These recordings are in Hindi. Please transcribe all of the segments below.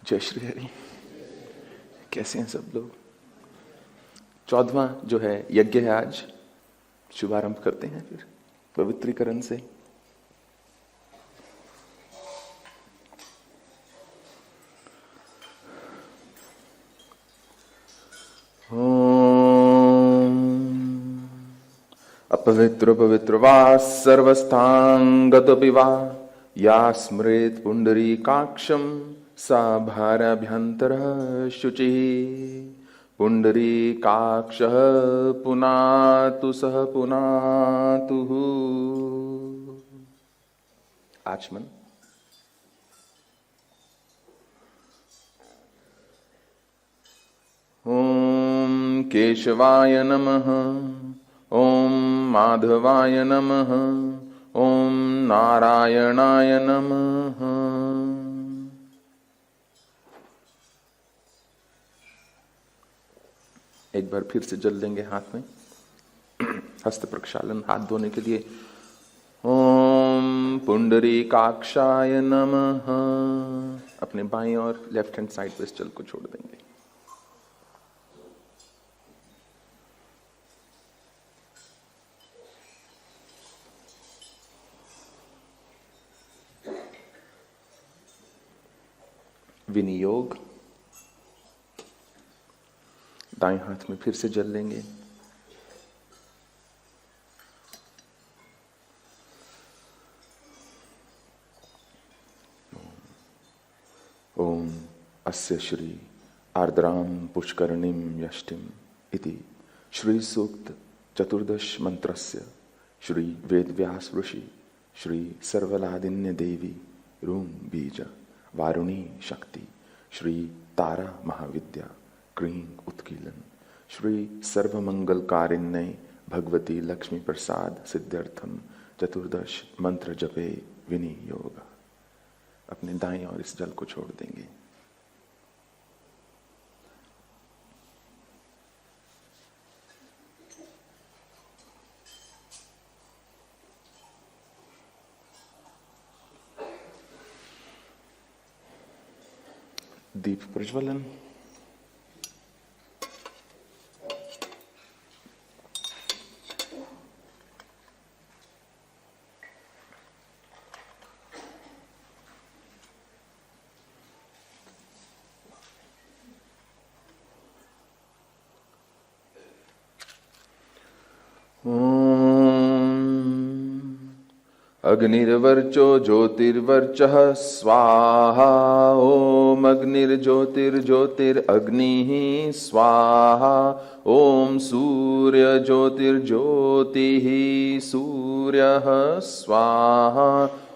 जय श्री हरि। कैसे हैं सब लोग? 14वां जो है यज्ञ है आज। शुभारंभ करते हैं फिर पवित्रीकरण से। अपवित्र पवित्र वा सर्वस्थांगतोऽपि वा या स्मरेत् पुंडरीकाक्षं सा भाराभ्यन्तरः शुचिः। पुंडरीकाक्षः पुनातु सह पुनातुः। आचमन। ओम केशवाय नमः। ओम माधवाय नमः। ओम नारायणाय नमः। एक बार फिर से जल लेंगे हाथ में। हस्त प्रक्षालन, हाथ धोने के लिए। ओम पुंडरीकाक्षाय नमः। अपने बाईं और लेफ्ट हैंड साइड पे इस जल को छोड़ देंगे। विनियोग। दाएं हाथ में फिर से जल लेंगे। ओम अस्य श्री आर्द्राम पुष्करणीम यष्टिम इति श्री सूक्त चतुर्दश मंत्रस्य श्री वेदव्यास ऋषि श्री सर्वलादिन्य देवी रूम बीज वारुणी शक्ति श्री तारा महाविद्या क्रीं उत्कीलन श्री सर्वमंगलकारिण्य भगवती लक्ष्मी प्रसाद सिद्ध्यर्थम चतुर्दश मंत्र जपे विनियोग। अपने दाएं और इस जल को छोड़ देंगे। दीप प्रज्वलन। अग्निर्वर्चो ज्योतिर्वर्चः स्वाहा। ओम अग्निर्ज्योतिर्ज्योतिरग्निः स्वाहा। ओम सूर्य ज्योतिर्ज्योतिः सूर्यः स्वाहा।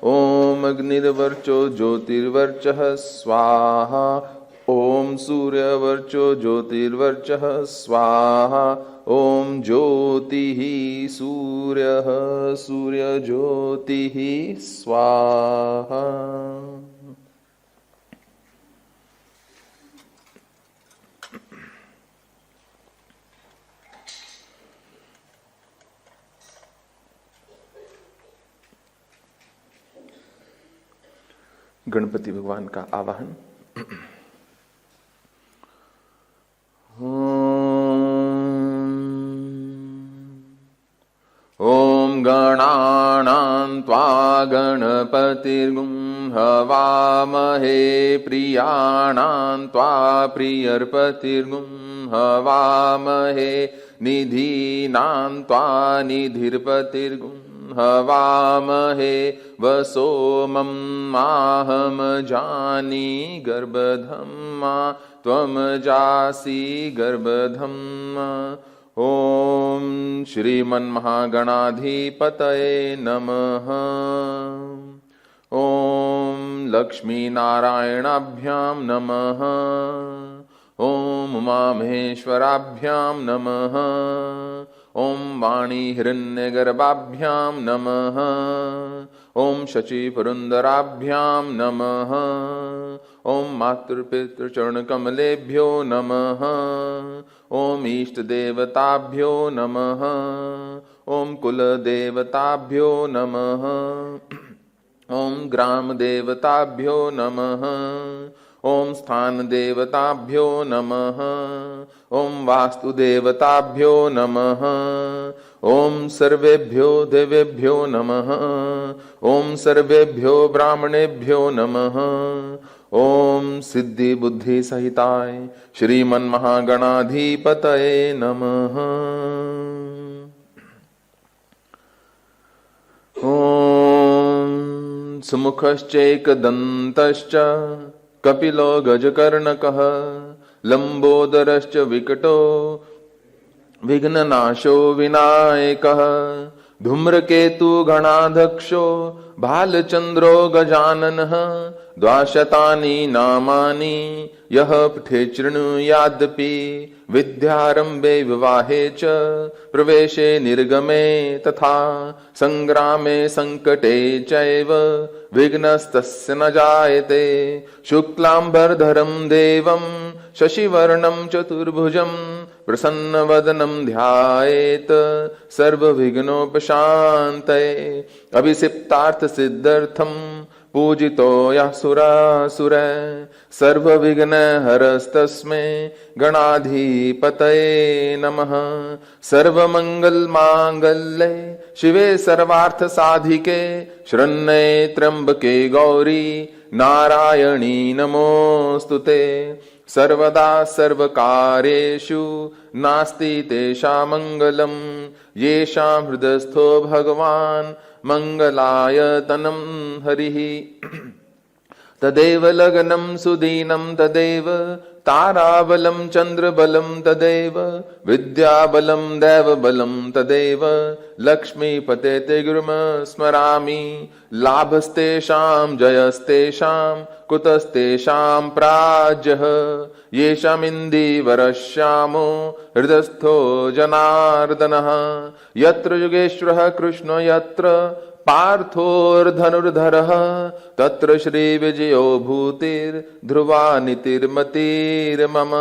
ओम अग्निर्वर्चो ज्योतिर्वर्चः स्वाहा। ओम सूर्यवर्चो ज्योतिर्वर्चः स्वाहा। ओम ज्योतिः सूर्यः सूर्यज्योतिः स्वाहा। गणपति भगवान का आवाहन। ओम गणानां त्वा गणपतिर्गुं हवामहे प्रियाणां त्वा प्रियर्पतिर्गुं हवामहे निधीनां त्वा निधिर्पतिर्गुं हवामहे वसोमं माहम जानी गर्भधम्मा त्वं जासि गर्भधम्मा। ओम श्रीमन्महागणाधिपतये नमः। ओम लक्ष्मी नारायणाभ्यां नमः। ओम उमामहेश्वराभ्यां नमः। ओम वाणी हिरण्यगर्भाभ्यां नमः। ओम शचीपुरन्दराभ्यां नमः। ओम मातृपितृचरणकमलेभ्यो नमः। ओम इष्टदेवताभ्यो नमः। ओम कुलदेवताभ्यो नमः। ओम ग्रामदेवताभ्यो नमः। ओम स्थान देवताभ्यो नमः। ओम वास्तु देवताभ्यो नमः। ओम सर्वेभ्यो देवेभ्यो नमः। ओम सर्वेभ्यो ब्राह्मणेभ्यो नमः। ओम सिद्धि बुद्धि सहिताय श्रीमन महागणाधिपतये नमः। ओम सुमुखश्चैकदन्तश्च कपिलो गजकर्णकः लंबोदरश्च विकटो विघ्ननाशो विनायकः धूम्रकेतु गणाध्यक्षो भालचंद्रो गजाननः द्वाशतानि नामानि यः पठे शृणुयादपि विद्यारंभे विवाहे च प्रवेशे निर्गमे तथा संग्रामे संकटे चैव विघ्नस्तस्य न जायते। शुक्लांबरधरं देवं शशिवर्णं चतुर्भुजं प्रसन्नवदनं ध्यायेत् सर्वविघ्नोपशान्तये। अभिषिप्तार्थसिद्धर्थं पूजितो यः सुरासुरः सर्वविघ्नहरस्तस्मै गणाधिपतये नमः। सर्वमंगलमांगल्ये शिवे सर्वार्थसाधिके शरण्ये त्र्यंबके गौरी नारायणी नमोस्तुते। सर्वदा सर्वकार्येषु नास्ति तेषां मंगलम् येषां हृदयस्थो भगवान् मंगलायतनं हरिः। तदेव लग्नं सुदीनं तदेव ताराबलं चंद्रबलं तदेव विद्याबलं दैवबलं तदेव लक्ष्मीपते गुरुम स्मरामि। लाभस्तेषां जयस्तेषां कुतस्तेषां प्राज्यः येषामिन्दीवरश्यामो हृदस्थो जनार्दनः। यत्र युगेश्वरः कृष्णो यत्र पार्थोर्धनुर्धरः तत्र श्रीविजयो भूतिर्ध्रुवा नीतिर्मतिर्मम।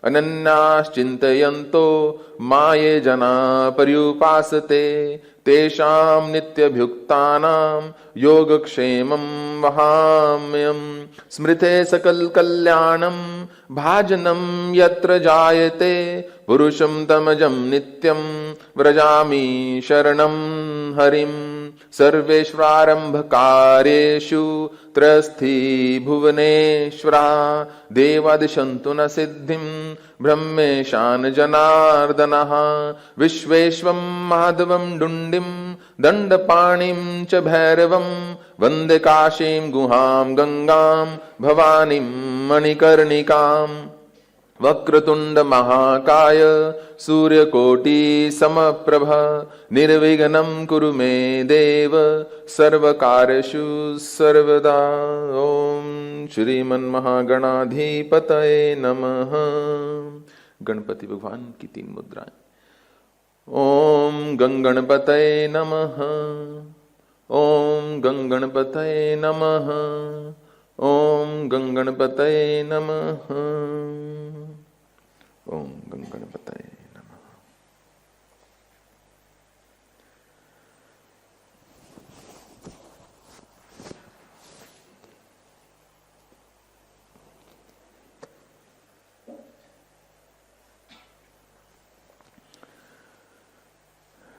अनन्याश्चिन्तयन्तो माये जना पर्युपासते तेषां नित्यभुक्तानां योगक्षेमं वहाम्यहम्। स्मृते सकल कल्याणं भाजनं यत्र जायते पुरुषं तमजं नित्यं व्रजामि शरणं हरिम्। सर्वेष्वारंभकार्येषु त्रयस्थि भुवनेश्वरा देवादिशन्तु न सिद्धिं ब्रह्मेशान जनार्दनः। विश्वेश्वं माधवं डुण्डिं दण्डपाणिं च भैरवं वन्दे काशीं गुहां गंगां भवानीं मणिकर्णिकाम्। वक्रतुंड महाकाय सूर्यकोटि समप्रभ निर्विघ्नं कुरु मे देव सर्वकार्येषु सर्वदा। ओम श्रीमन्महागणाधिपतये नमः। गणपति भगवान की 3 मुद्राएं। ओम गंगणपतये नमः। ओम गंगणपतये नमः। ओम गंगणपतये नमः। ओम गंगणपतये नमः।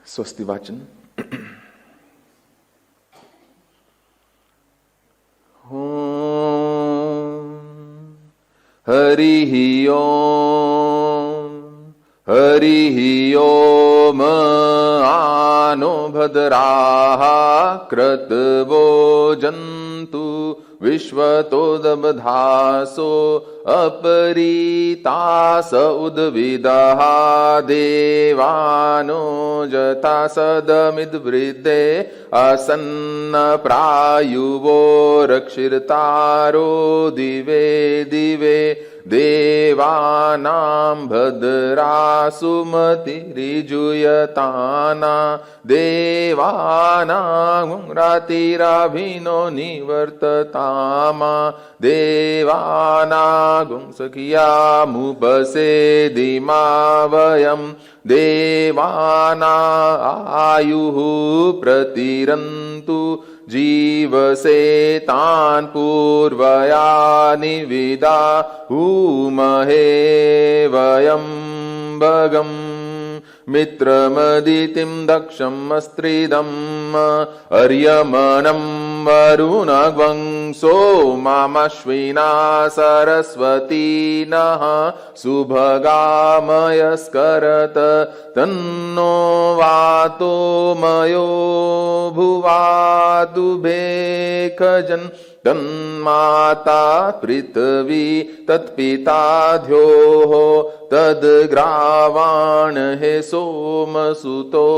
स्वस्ति वाचन। हरिः ओम हरिः ओम आनो भद्राः क्रतवो जन्तु विश्वतो दबधासो अपरीतास उद्भिदः देवानो जथा सदमिद्वृद्धे असन्न प्रायुवो रक्षितारो दिवे दिवे देवानां भद्रासुमतिरिजुयताना देवानां रातिराभिनो निवर्ततामा देवानां सखियामुपसेदिमा वयम् देवाना आयुः प्रतिरन् जीवसे तान् पूर्वयानि विदाहुमहे वयं भगम् मित्रमदितिं दक्षम् अस्त्रिदम् अर्यमणं वरुणग्वं सोमामश्विना सरस्वती नः सुभगामयस्करत तन्नो वातो मयो भुवातु भेखजन् तन्माता पृथ्वी तत्पिता द्योः तद्ग्रावाण हे सोमसुतो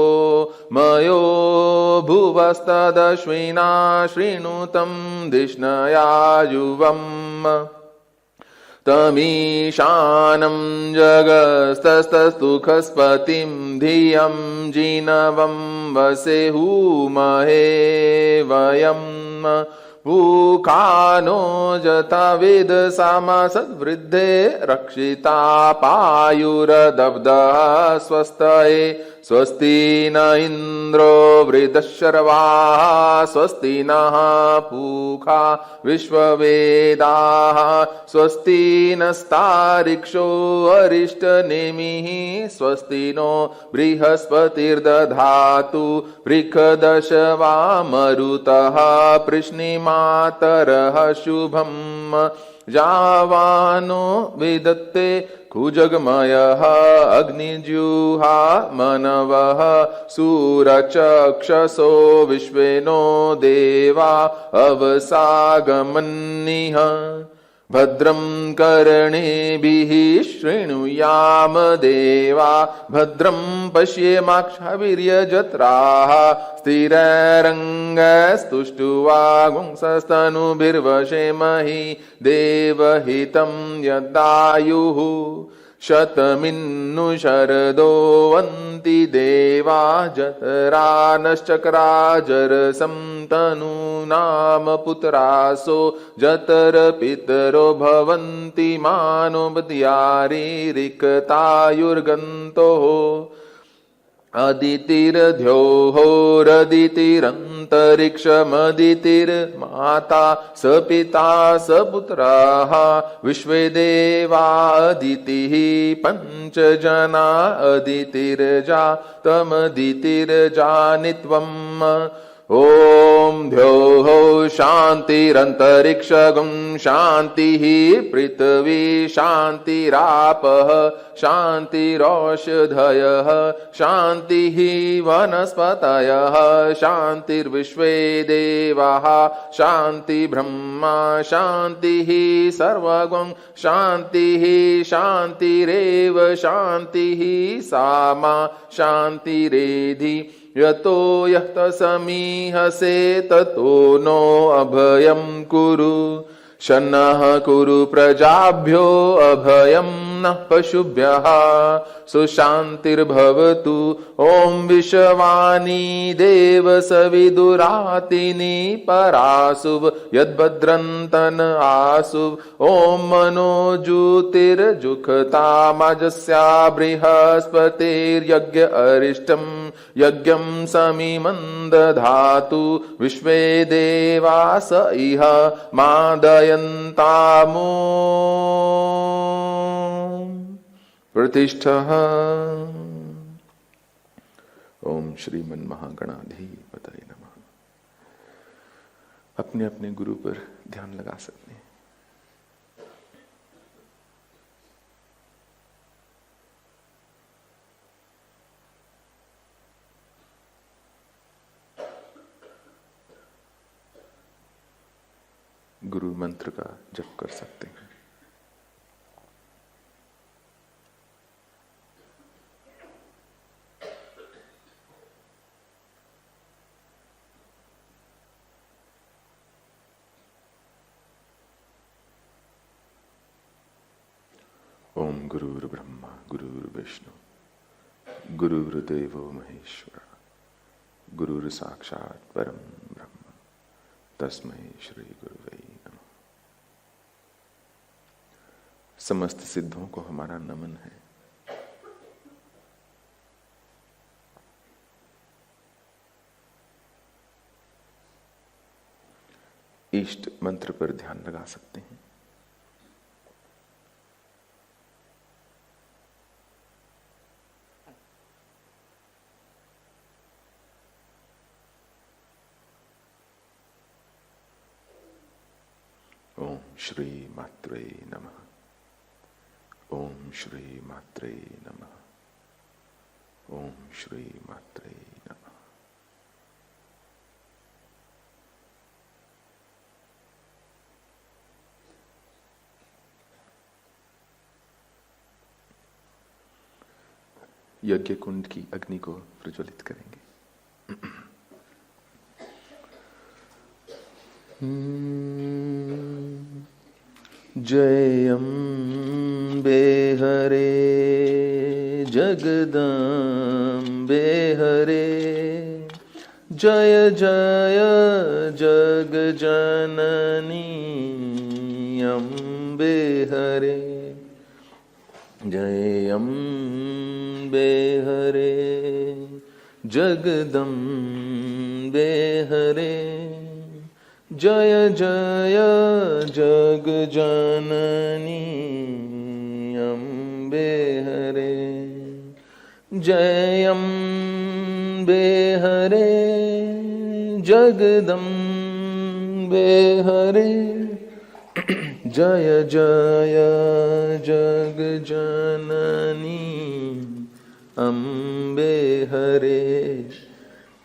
मयो भुवस्तदश्विना शृणुतं धिष्णयायुवम् तमीशानं जगस्तस्तुखस्पतिं धियं जिनवं वसेहुमहे वयम् भूखानो जता वेद सामासद्वृद्धे रक्षिता पायुरदब्धः स्वस्तये स्वस्ति न इंद्रो वृद्धशर्वाः स्वस्ति नः पूषा विश्ववेदाः स्वस्ति नस्तारिक्षो अरिष्टनेमिः स्वस्ति नो बृहस्पतिर्दधातु बृहदशवा मरुतः पृश्निमातरः शुभम् जावानो विदत्ते कुजगमयः अग्निजुहा मनवः सूरचक्षसो विश्वेनो देवा अवसागमन्निः भद्रं कर्णेभिः शृणुयाम देवा भद्रं पश्येमाक्षावीर्यजत्राः स्थिरैरङ्गैस्तुष्ट्वा देवहितं यदायुः शतमिन्नु शरदो वन्ति देवा जतरा नश्चक्राजरसं तनूनाम पुत्रासो जतर पितरो भवन्ति मानवद्यारीरिक्तायुर्गन्तोः अदितिरध्योहोरदितिरन्तरिक्षमदितिर्माता स पिता स पुत्राः विश्वे देवा अदितिः पञ्च जना अदितिर्जातमदितिर्जानित्वम् ओम द्योः शान्तिरन्तरिक्षगं शान्तिः पृथ्वी शान्तिरापः शान्तिरौषधयः शान्तिः वनस्पतयः शान्तिर्विश्वे देवाः शान्ति ब्रह्मा शान्तिः सर्वगं शान्तिः शान्तिरेव शान्तिः सामा शान्तिरेधि यतो यः समीहसे ततो नो अभयं कुरु शन्नः कुरु प्रजाभ्यो अभयं नः पशुभ्यः सुशान्तिर्भवतु ॐ विश्वानि देव सविदुरातिनि परासुव यद्भद्रन्तन आसुव ॐ मनोज्योतिर्जुखतामजस्या बृहस्पतिर्यज्ञ अरिष्टं यज्ञं समिमं दधातु विश्वे देवा स इह मादयन्तामो प्रतिष्ठः। ओम श्रीमन महागणाधिपतये नमः। अपने अपने गुरु पर ध्यान लगा सकते हैं। गुरु मंत्र का जप कर सकते हैं। ओम गुरुर्ब्रह्मा गुरुर्विष्णु गुरुर्देवो महेश्वर गुरुर्साक्षात् परम ब्रह्म तस्मै श्री गुरुवे नमः। समस्त सिद्धों को हमारा नमन है। इष्ट मंत्र पर ध्यान लगा सकते हैं। ओम श्री मात्रे नमः। ओम श्री मात्रे नमः। ओम श्री मात्रे नमः। यज्ञ कुंड की अग्नि को प्रज्वलित करेंगे। जय अम्बे हरे जगदम्बे हरे, जय जय जग जननी अम्बे हरे। जय अम्बे हरे जगदम्बे हरे, जय जय जग जननी अम्बे हरे। जय अम्बे हरे जगदम्बे हरे, जय जय जग जननी अम्बे हरे।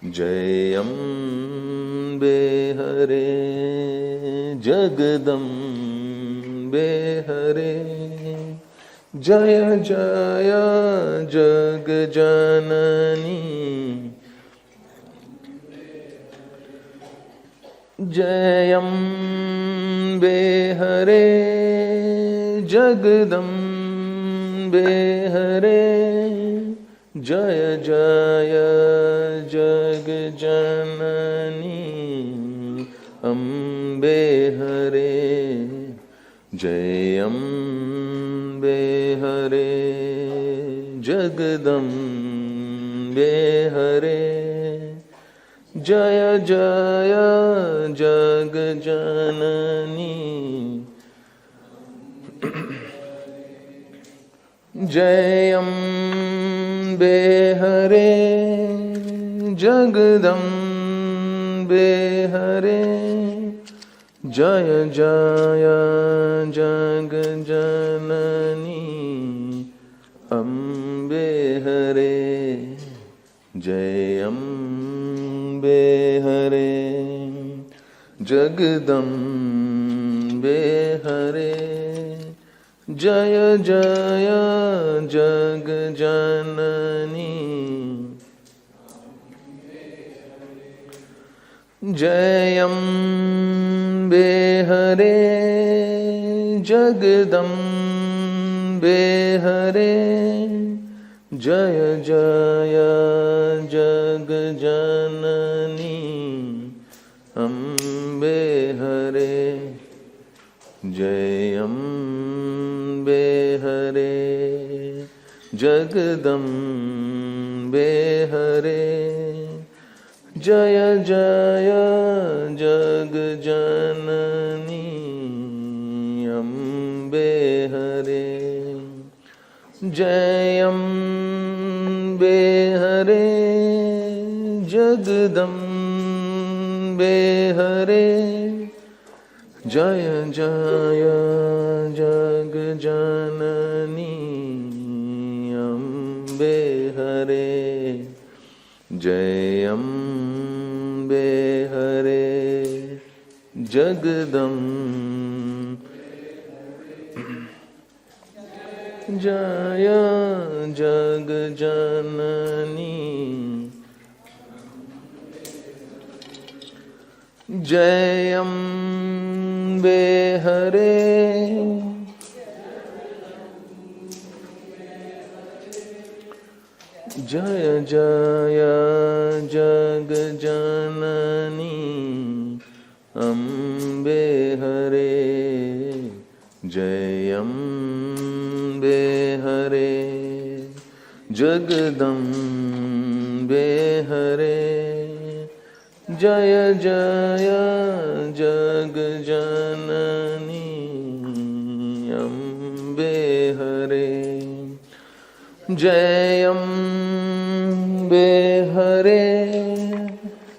जय अम्बे हरे जगदम्बे हरे, जय जय जग जननी। जय अम्बे हरे जगदम्बे हरे, जय जय जग जननी अम्बे हरे। जय अम्बे हरे जगदम्बे हरे, जय जय जग जननी। जय अम्बे हरे जगदम्बे हरे, जय जय जग जननी अम्बे हरे। जय अम्बे हरे जगदम्बे हरे, जय जय जग जननी। जय अम्बे हरे जगदम्बे हरे, जय जय जग जननी अम्बे हरे। जय अम्बे हरे जगदम्बे हरे, जय जय जग जननी अम्बे हरे। जय अम्बे हरे जगदम्बे हरे, जय जय जग जननी अम्बे हरे। जय अम्बे हरे जय जग जननी। जय अम्बे हरे जय जय जग जननी अम्बे हरे। जय अम्बे हरे जगदम्बे हरे, जय जय जग जननी अम्बे हरे, जय अम्बे हरे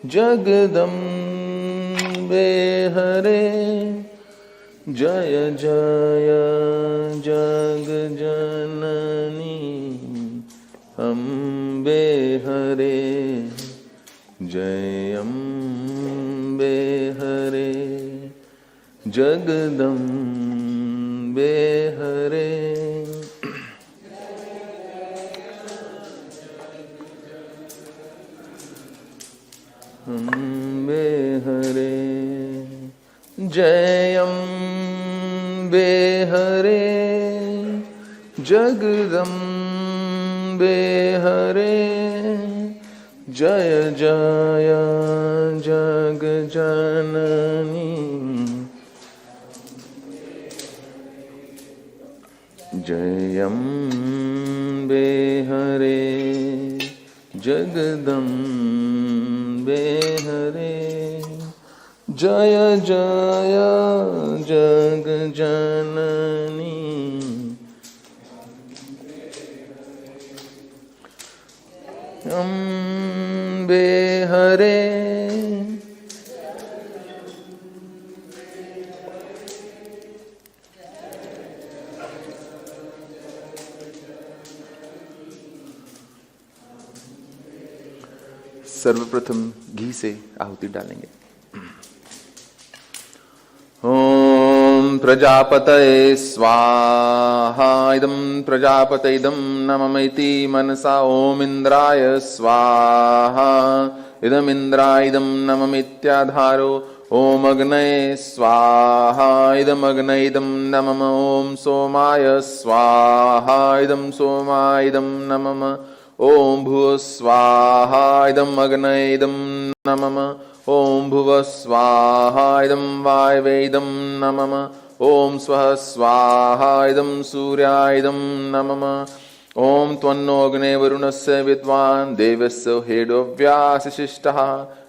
जगदम्बे हरे, जय जय जग जननी अम्बे हरे, जय अम्बे हरे जगदम्बे हरे। अम्बे हरे, जय अम्बे हरे जगदम्बे हरे, जय जय जग जननी, जय अम्बे हरे जगदम्बे हरे, जय जय जग जननी, अम्बे हरे। सर्वप्रथम घी से आहुति डालेंगे। ओम प्रजापतये स्वाहा, इदं प्रजापते इदं नममेति मनसा, ओम इंद्राय स्वाहा, इदं इंद्राय इदं नममित्याधारो, ओम अग्नये स्वाहा, इदं अग्नये इदं नमम, ओम सोमाय स्वाहा, इदं सोमाय इदं नमम, ओम भुव स्वाहा, इदं अग्नये इदं नमम, ओम भुव स्वाहा, इदं वायवे इदं नमम, ओम स्वः स्वाहा, इदं सूर्याय इदं नमम, ओम त्वन्नो अग्ने वरुणस्य विद्वान् देवस्य हेडोव्यासिशिष्टः,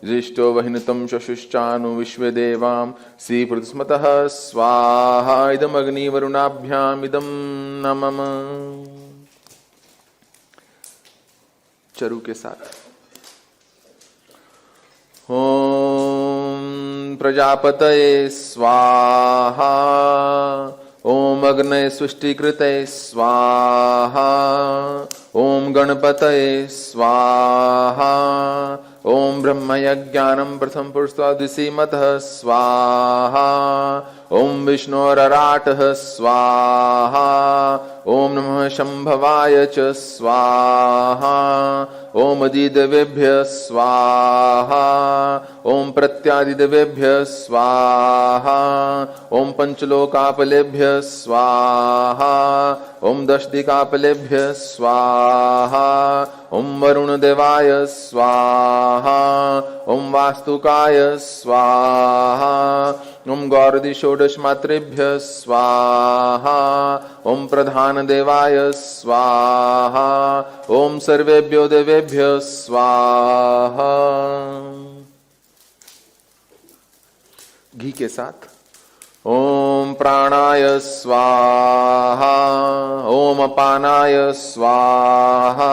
ज्येष्ठो वहिनतं शशुश्चानु विश्वदेवां श्रीपृथस्मतः स्वाहा, इदं अग्निवरुणाभ्याम् इदं नमम। चरु के साथ ओम प्रजापतये स्वाहा, ओम अग्नये सृष्टिकृते स्वाहा, ओम गणपतये स्वाहा, ओम ब्रह्मयज्ञानं प्रथम पुरुषादिसीमतः स्वाहा, ओम विष्णोरराटः स्वाहा, ओम नमः शंभवाय च स्वाहा, ओम अधिदेवेभ्यः स्वाहा, ओम प्रत्यादिदेवेभ्यः स्वाहा, ओम पंचलोकापलेभ्यः स्वाहा, ओम दशदिकापलेभ्यः स्वाहा, ओम वरुणदेवाय स्वाहा, ओम वास्तुकाय स्वाहा, ओम गौरदी षोडश मात्रेभ्यः स्वाहा, ओम प्रधान देवाय स्वाहा, ओम सर्वेभ्यो देवेभ्यः स्वाहा। घी के साथ ओम प्राणाय स्वाहा, ओम अपानाय स्वाहा,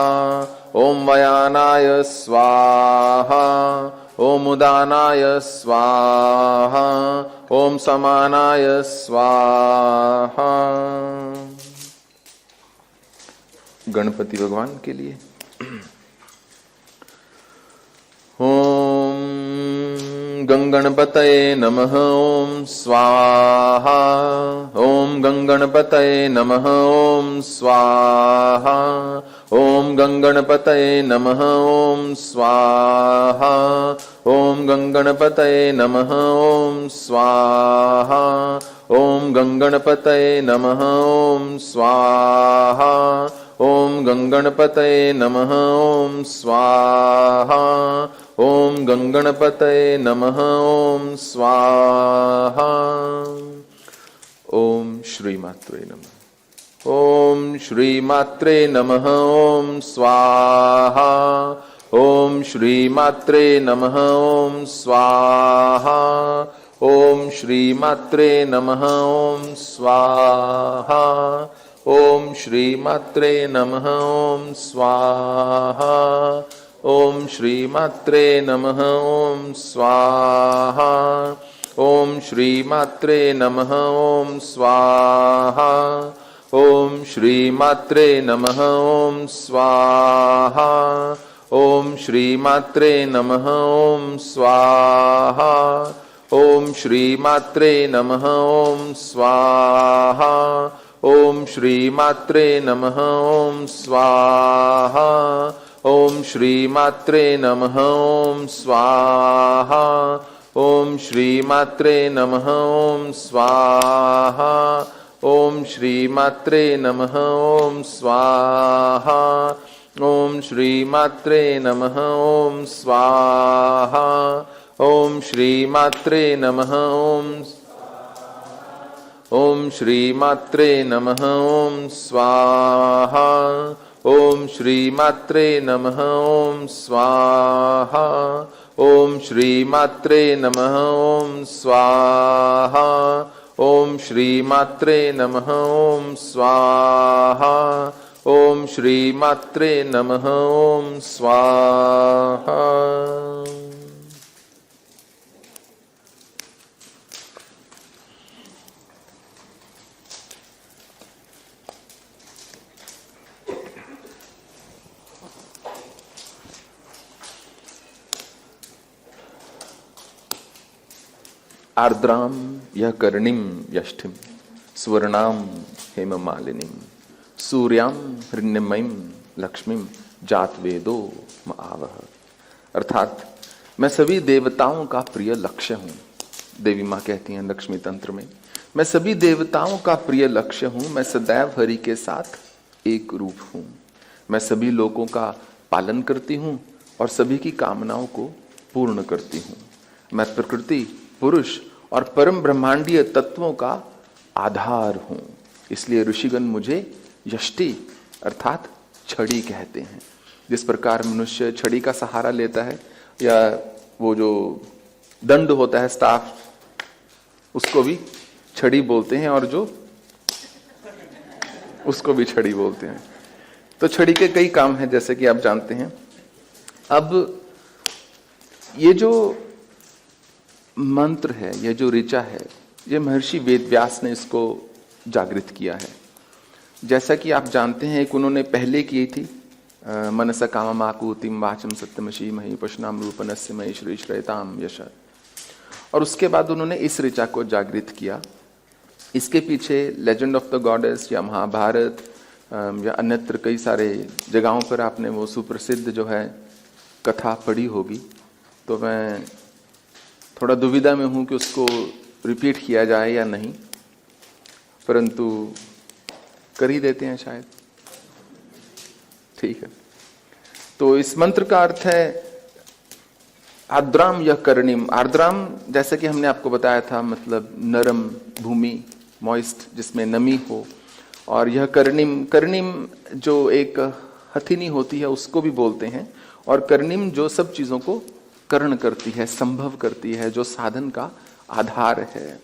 ओम वयानाय स्वाहा, ओम उदानाय स्वाहा, ओम समानाय स्वाहा। गणपति भगवान के लिए ओम गंगणपतये नमः, ओम स्वाहा, ओम गंगणपतये नमः, ओम स्वाहा, ओम गंगणपतये नमः, ओम स्वाहा, ओम गंगणपतये नमः, ओम स्वाहा, ओम गंगणपतये नमः, ओम स्वाहा, ओम गंगणपतये नमः, ओम स्वाहा, ओम गंगणपतये नमः, ओम स्वाहा। ओम श्री मात्रे नमः, ओम श्री मात्रे नमः, ओम स्वाहा, ओम श्री मात्रे नमः। ओम स्वाहा। ओम श्री मात्रे नमः। ओम स्वाहा। ओम श्री मात्रे नमः। ओम स्वाहा। ओम श्री मात्रे नमः। ओम स्वाहा। ओम श्री मात्रे नमः। ओम स्वाहा। ओम श्री मात्रे नमः। ओम स्वाहा। ओम श्री मात्रे नमः। ओम स्वाहा। ओम श्री मात्रे नमः। ओम स्वाहा। ओम श्री मात्रे नमः। ओम स्वाहा। ओम श्री मात्रे नमः। ओम स्वाहा। ओम श्री मात्रे नमः। ओम स्वाहा। ओम श्री मात्रे नमः। ओम स्वाहा। ओम श्री मात्रे नमः। ओम स्वाहा। ओम श्री मात्रे नमः। ओम श्री मात्रे नमः। ओम स्वाहा। ओम श्री मात्रे नमः। ओम स्वाहा। ओम श्री मात्रे नमः। ओम स्वाहा। ओम श्री मात्रे नमः। ओम स्वाहा। ओम श्री मात्रे नमः। ओम स्वाहा। आर्द्राम यह कर्णिम यष्ठिम स्वर्णाम हेममालिनीम सूर्याम हिरण्यमयीम लक्ष्मीम जात वेदो आवह। अर्थात मैं सभी देवताओं का प्रिय लक्ष्य हूं। देवी मां कहती हैं लक्ष्मी तंत्र में, मैं सभी देवताओं का प्रिय लक्ष्य हूं। मैं सदैव हरि के साथ एक रूप हूं। मैं सभी लोगों का पालन करती हूं और सभी की कामनाओं को पूर्ण करती हूं। मैं प्रकृति, पुरुष और परम ब्रह्मांडीय तत्वों का आधार हूं। इसलिए ऋषिगण मुझे यष्टि अर्थात छड़ी कहते हैं। जिस प्रकार मनुष्य छड़ी का सहारा लेता है, या वो जो दंड होता है स्टाफ, उसको भी छड़ी बोलते हैं, और जो उसको भी छड़ी बोलते हैं। तो छड़ी के कई काम हैं जैसे कि आप जानते हैं। अब ये जो मंत्र है, ये जो ऋचा है, ये महर्षि वेदव्यास ने इसको जागृत किया है। जैसा कि आप जानते हैं, एक उन्होंने पहले की थी, मनसा काममाकुतिम वाचम सत्यमशी मही पशनाम रूपनस्य मही श्री श्रेताम यश। और उसके बाद उन्होंने इस ऋचा को जागृत किया। इसके पीछे लेजेंड ऑफ द गॉडेस या महाभारत या अन्यत्र कई सारे जगहों पर आपने वो सुप्रसिद्ध जो है कथा पढ़ी होगी। तो मैं थोड़ा दुविधा में हूं कि उसको रिपीट किया जाए या नहीं, परंतु कर ही देते हैं शायद। ठीक है। तो इस मंत्र का अर्थ है आर्द्राम यह कर्णिम। आर्द्राम जैसे कि हमने आपको बताया था, मतलब नरम भूमि, मॉइस्ट, जिसमें नमी हो। और यह कर्णिम, कर्णिम जो एक हथिनी होती है उसको भी बोलते हैं। और कर्णिम जो सब चीजों को कर्ण करती है, संभव करती है, जो साधन का आधार है।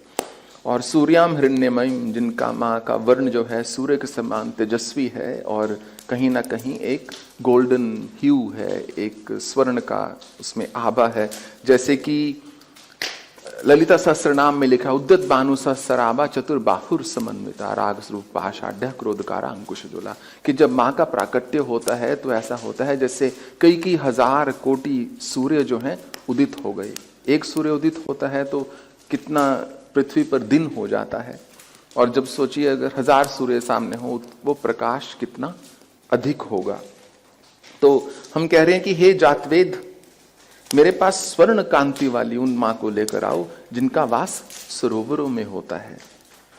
और सूर्याम हिरण्यमयीम, जिनका माँ का वर्ण जो है सूर्य के समान तेजस्वी है और कहीं ना कहीं एक गोल्डन ह्यू है, एक स्वर्ण का उसमें आभा है। जैसे कि ललिता सहस्रनाम में लिखा, उद्यत भानु सहस्राभा चतुर्बाहुर समन्विता राग स्वरूप पाषाढ़ क्रोधकारा अंकुशोला, कि जब माँ का प्राकट्य होता है तो ऐसा होता है जैसे कई हजार कोटि सूर्य जो हैं उदित हो गए। एक सूर्य उदित होता है तो कितना पृथ्वी पर दिन हो जाता है, और जब सोचिए अगर 1000 सूर्य सामने हो, वो प्रकाश कितना अधिक होगा। तो हम कह रहे हैं कि हे जातवेद, मेरे पास स्वर्ण कांति वाली उन माँ को लेकर आओ जिनका वास सरोवरों में होता है।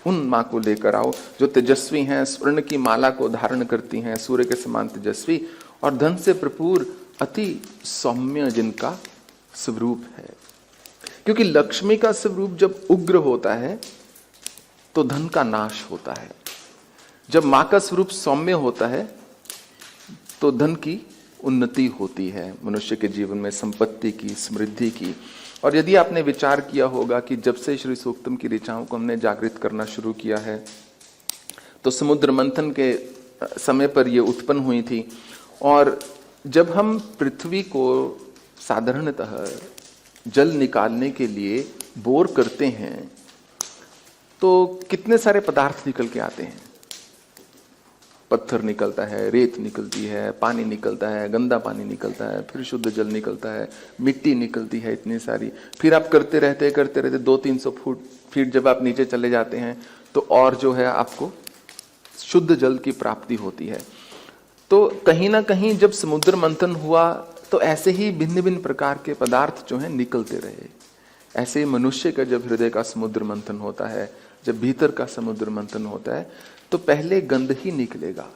उन माँ को लेकर आओ जो तेजस्वी हैं, स्वर्ण की माला को धारण करती हैं, सूर्य के समान तेजस्वी और धन से भरपूर, अति सौम्य जिनका स्वरूप है। क्योंकि लक्ष्मी का स्वरूप जब उग्र होता है तो धन का नाश होता है। जब मां का स्वरूप सौम्य होता है तो धन की उन्नति होती है मनुष्य के जीवन में, संपत्ति की, समृद्धि की। और यदि आपने विचार किया होगा कि जब से श्री सूक्तम की ऋचाओं को हमने जागृत करना शुरू किया है, तो समुद्र मंथन के समय पर ये उत्पन्न हुई थी। और जब हम पृथ्वी को साधारणतः जल निकालने के लिए बोर करते हैं तो कितने सारे पदार्थ निकल के आते हैं। पत्थर निकलता है, रेत निकलती है, पानी निकलता है, गंदा पानी निकलता है, फिर शुद्ध जल निकलता है, मिट्टी निकलती है, इतनी सारी। फिर आप करते रहते 200-300 फीट जब आप नीचे चले जाते हैं तो और जो है आपको शुद्ध जल की प्राप्ति होती है। तो कहीं ना कहीं जब समुद्र मंथन हुआ तो ऐसे ही भिन्न भिन्न प्रकार के पदार्थ जो हैं निकलते रहे। ऐसे ही मनुष्य का जब हृदय का समुद्र मंथन होता है, जब भीतर का समुद्र मंथन होता है, तो पहले गंध ही निकलेगा।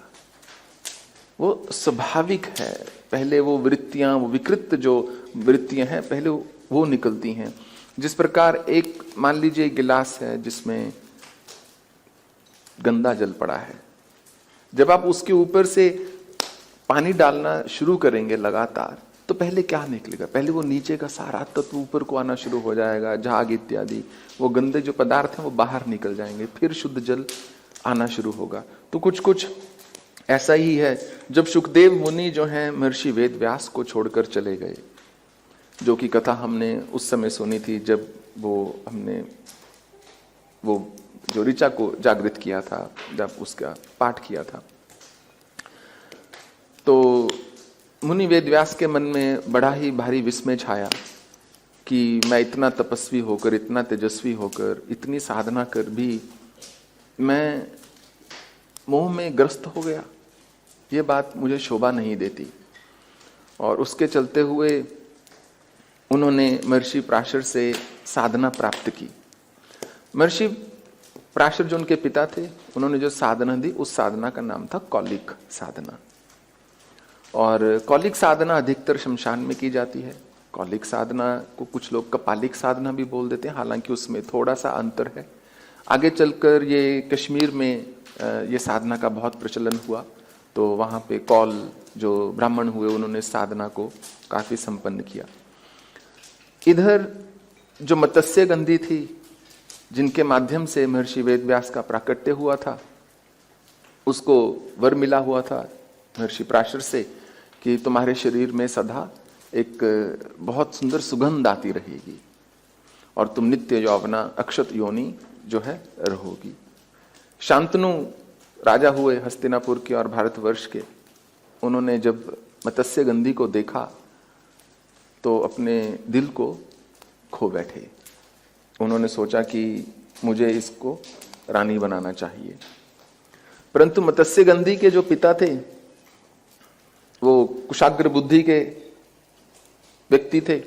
वो स्वाभाविक है। पहले वो वृत्तियां, वो विकृत जो वृत्तियां हैं, पहले वो निकलती हैं। जिस प्रकार एक मान लीजिए गिलास है जिसमें गंदा जल पड़ा है, जब आप उसके ऊपर से पानी डालना शुरू करेंगे लगातार, तो पहले क्या निकलेगा? पहले वो नीचे का सारा तत्व ऊपर को आना शुरू हो जाएगा, झाग इत्यादि, वो गंदे जो पदार्थ हैं वो बाहर निकल जाएंगे, फिर शुद्ध जल आना शुरू होगा। तो कुछ कुछ ऐसा ही है। जब सुखदेव मुनि जो हैं महर्षि वेद व्यास को छोड़कर चले गए, जो कि कथा हमने उस समय सुनी थी जब हमने वो जो ऋचा को जागृत किया था, जब उसका पाठ किया था, तो मुनि वेद व्यास के मन में बड़ा ही भारी विस्मय छाया कि मैं इतना तपस्वी होकर, इतना तेजस्वी होकर, इतनी साधना कर भी मैं मोह में ग्रस्त हो गया। ये बात मुझे शोभा नहीं देती। और उसके चलते हुए उन्होंने महर्षि पराशर से साधना प्राप्त की। महर्षि पराशर जो उनके पिता थे, उन्होंने जो साधना दी उस साधना का नाम था कौलिक साधना। और कौलिक साधना अधिकतर शमशान में की जाती है। कौलिक साधना को कुछ लोग कपालिक साधना भी बोल देते हैं, हालांकि उसमें थोड़ा सा अंतर है। आगे चलकर ये कश्मीर में ये साधना का बहुत प्रचलन हुआ, तो वहाँ पे कौल जो ब्राह्मण हुए उन्होंने साधना को काफी संपन्न किया। इधर जो मत्स्य गंधी थी, जिनके माध्यम से महर्षि वेद व्यास का प्राकट्य हुआ था, उसको वर मिला हुआ था महर्षि पराशर से कि तुम्हारे शरीर में सदा एक बहुत सुंदर सुगंध आती रहेगी और तुम नित्य यौवना अक्षत योनि जो है रहोगी। शांतनु राजा हुए हस्तिनापुर के और भारतवर्ष के, उन्होंने जब मत्स्य गंधी को देखा तो अपने दिल को खो बैठे। उन्होंने सोचा कि मुझे इसको रानी बनाना चाहिए। परंतु मत्स्य गंधी के जो पिता थे वो कुशाग्र बुद्धि के व्यक्ति थे।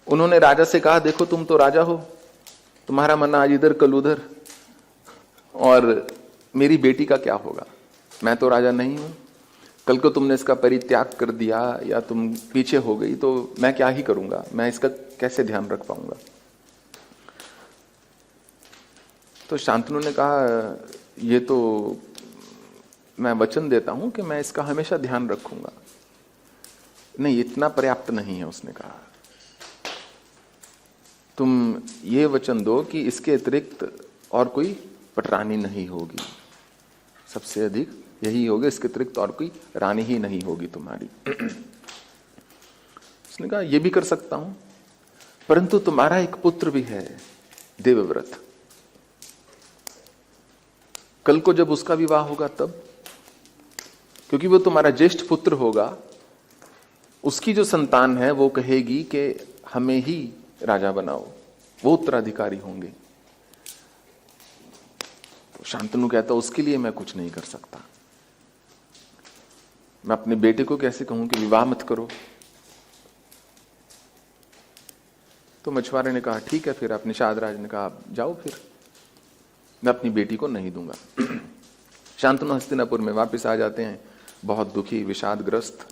उन्होंने राजा से कहा, देखो तुम तो राजा हो, तुम्हारा मन आज इधर कल उधर, और मेरी बेटी का क्या होगा? मैं तो राजा नहीं हूं। कल को तुमने इसका परित्याग कर दिया या तुम पीछे हो गई तो मैं क्या ही करूंगा, मैं इसका कैसे ध्यान रख पाऊंगा? तो शांतनु ने कहा, ये तो मैं वचन देता हूं कि मैं इसका हमेशा ध्यान रखूंगा। नहीं, इतना पर्याप्त नहीं है। उसने कहा, तुम ये वचन दो कि इसके अतिरिक्त और कोई पटरानी नहीं होगी, सबसे अधिक यही होगी, इसके अतिरिक्त और कोई रानी ही नहीं होगी तुम्हारी। उसने कहा, ये भी कर सकता हूं, परंतु तुम्हारा एक पुत्र भी है देवव्रत, कल को जब उसका विवाह होगा तब, क्योंकि वो तुम्हारा ज्येष्ठ पुत्र होगा, उसकी जो संतान है वो कहेगी कि हमें ही राजा बनाओ, वो उत्तराधिकारी होंगे। तो शांतनु कहता, उसके लिए मैं कुछ नहीं कर सकता। मैं अपने बेटे को कैसे कहूं कि विवाह मत करो? तो मछुआरे ने कहा, ठीक है फिर। आप निषाद राज ने कहा, जाओ फिर, मैं अपनी बेटी को नहीं दूंगा। शांतनु हस्तिनापुर में वापस आ जाते हैं, बहुत दुखी, विषादग्रस्त,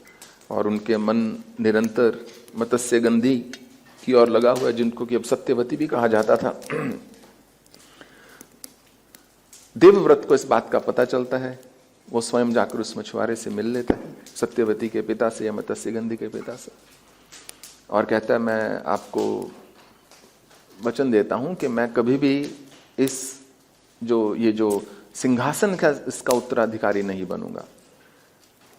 और उनके मन निरंतर मत्स्य गंधी की ओर लगा हुआ है, जिनको कि अब सत्यवती भी कहा जाता था। देवव्रत को इस बात का पता चलता है, वो स्वयं जाकर उस मछुआरे से मिल लेता है सत्यवती के पिता से या मत्स्यगंधी के पिता से, और कहता है मैं आपको वचन देता हूं कि मैं कभी भी इस ये जो सिंहासन का इसका उत्तराधिकारी नहीं बनूंगा।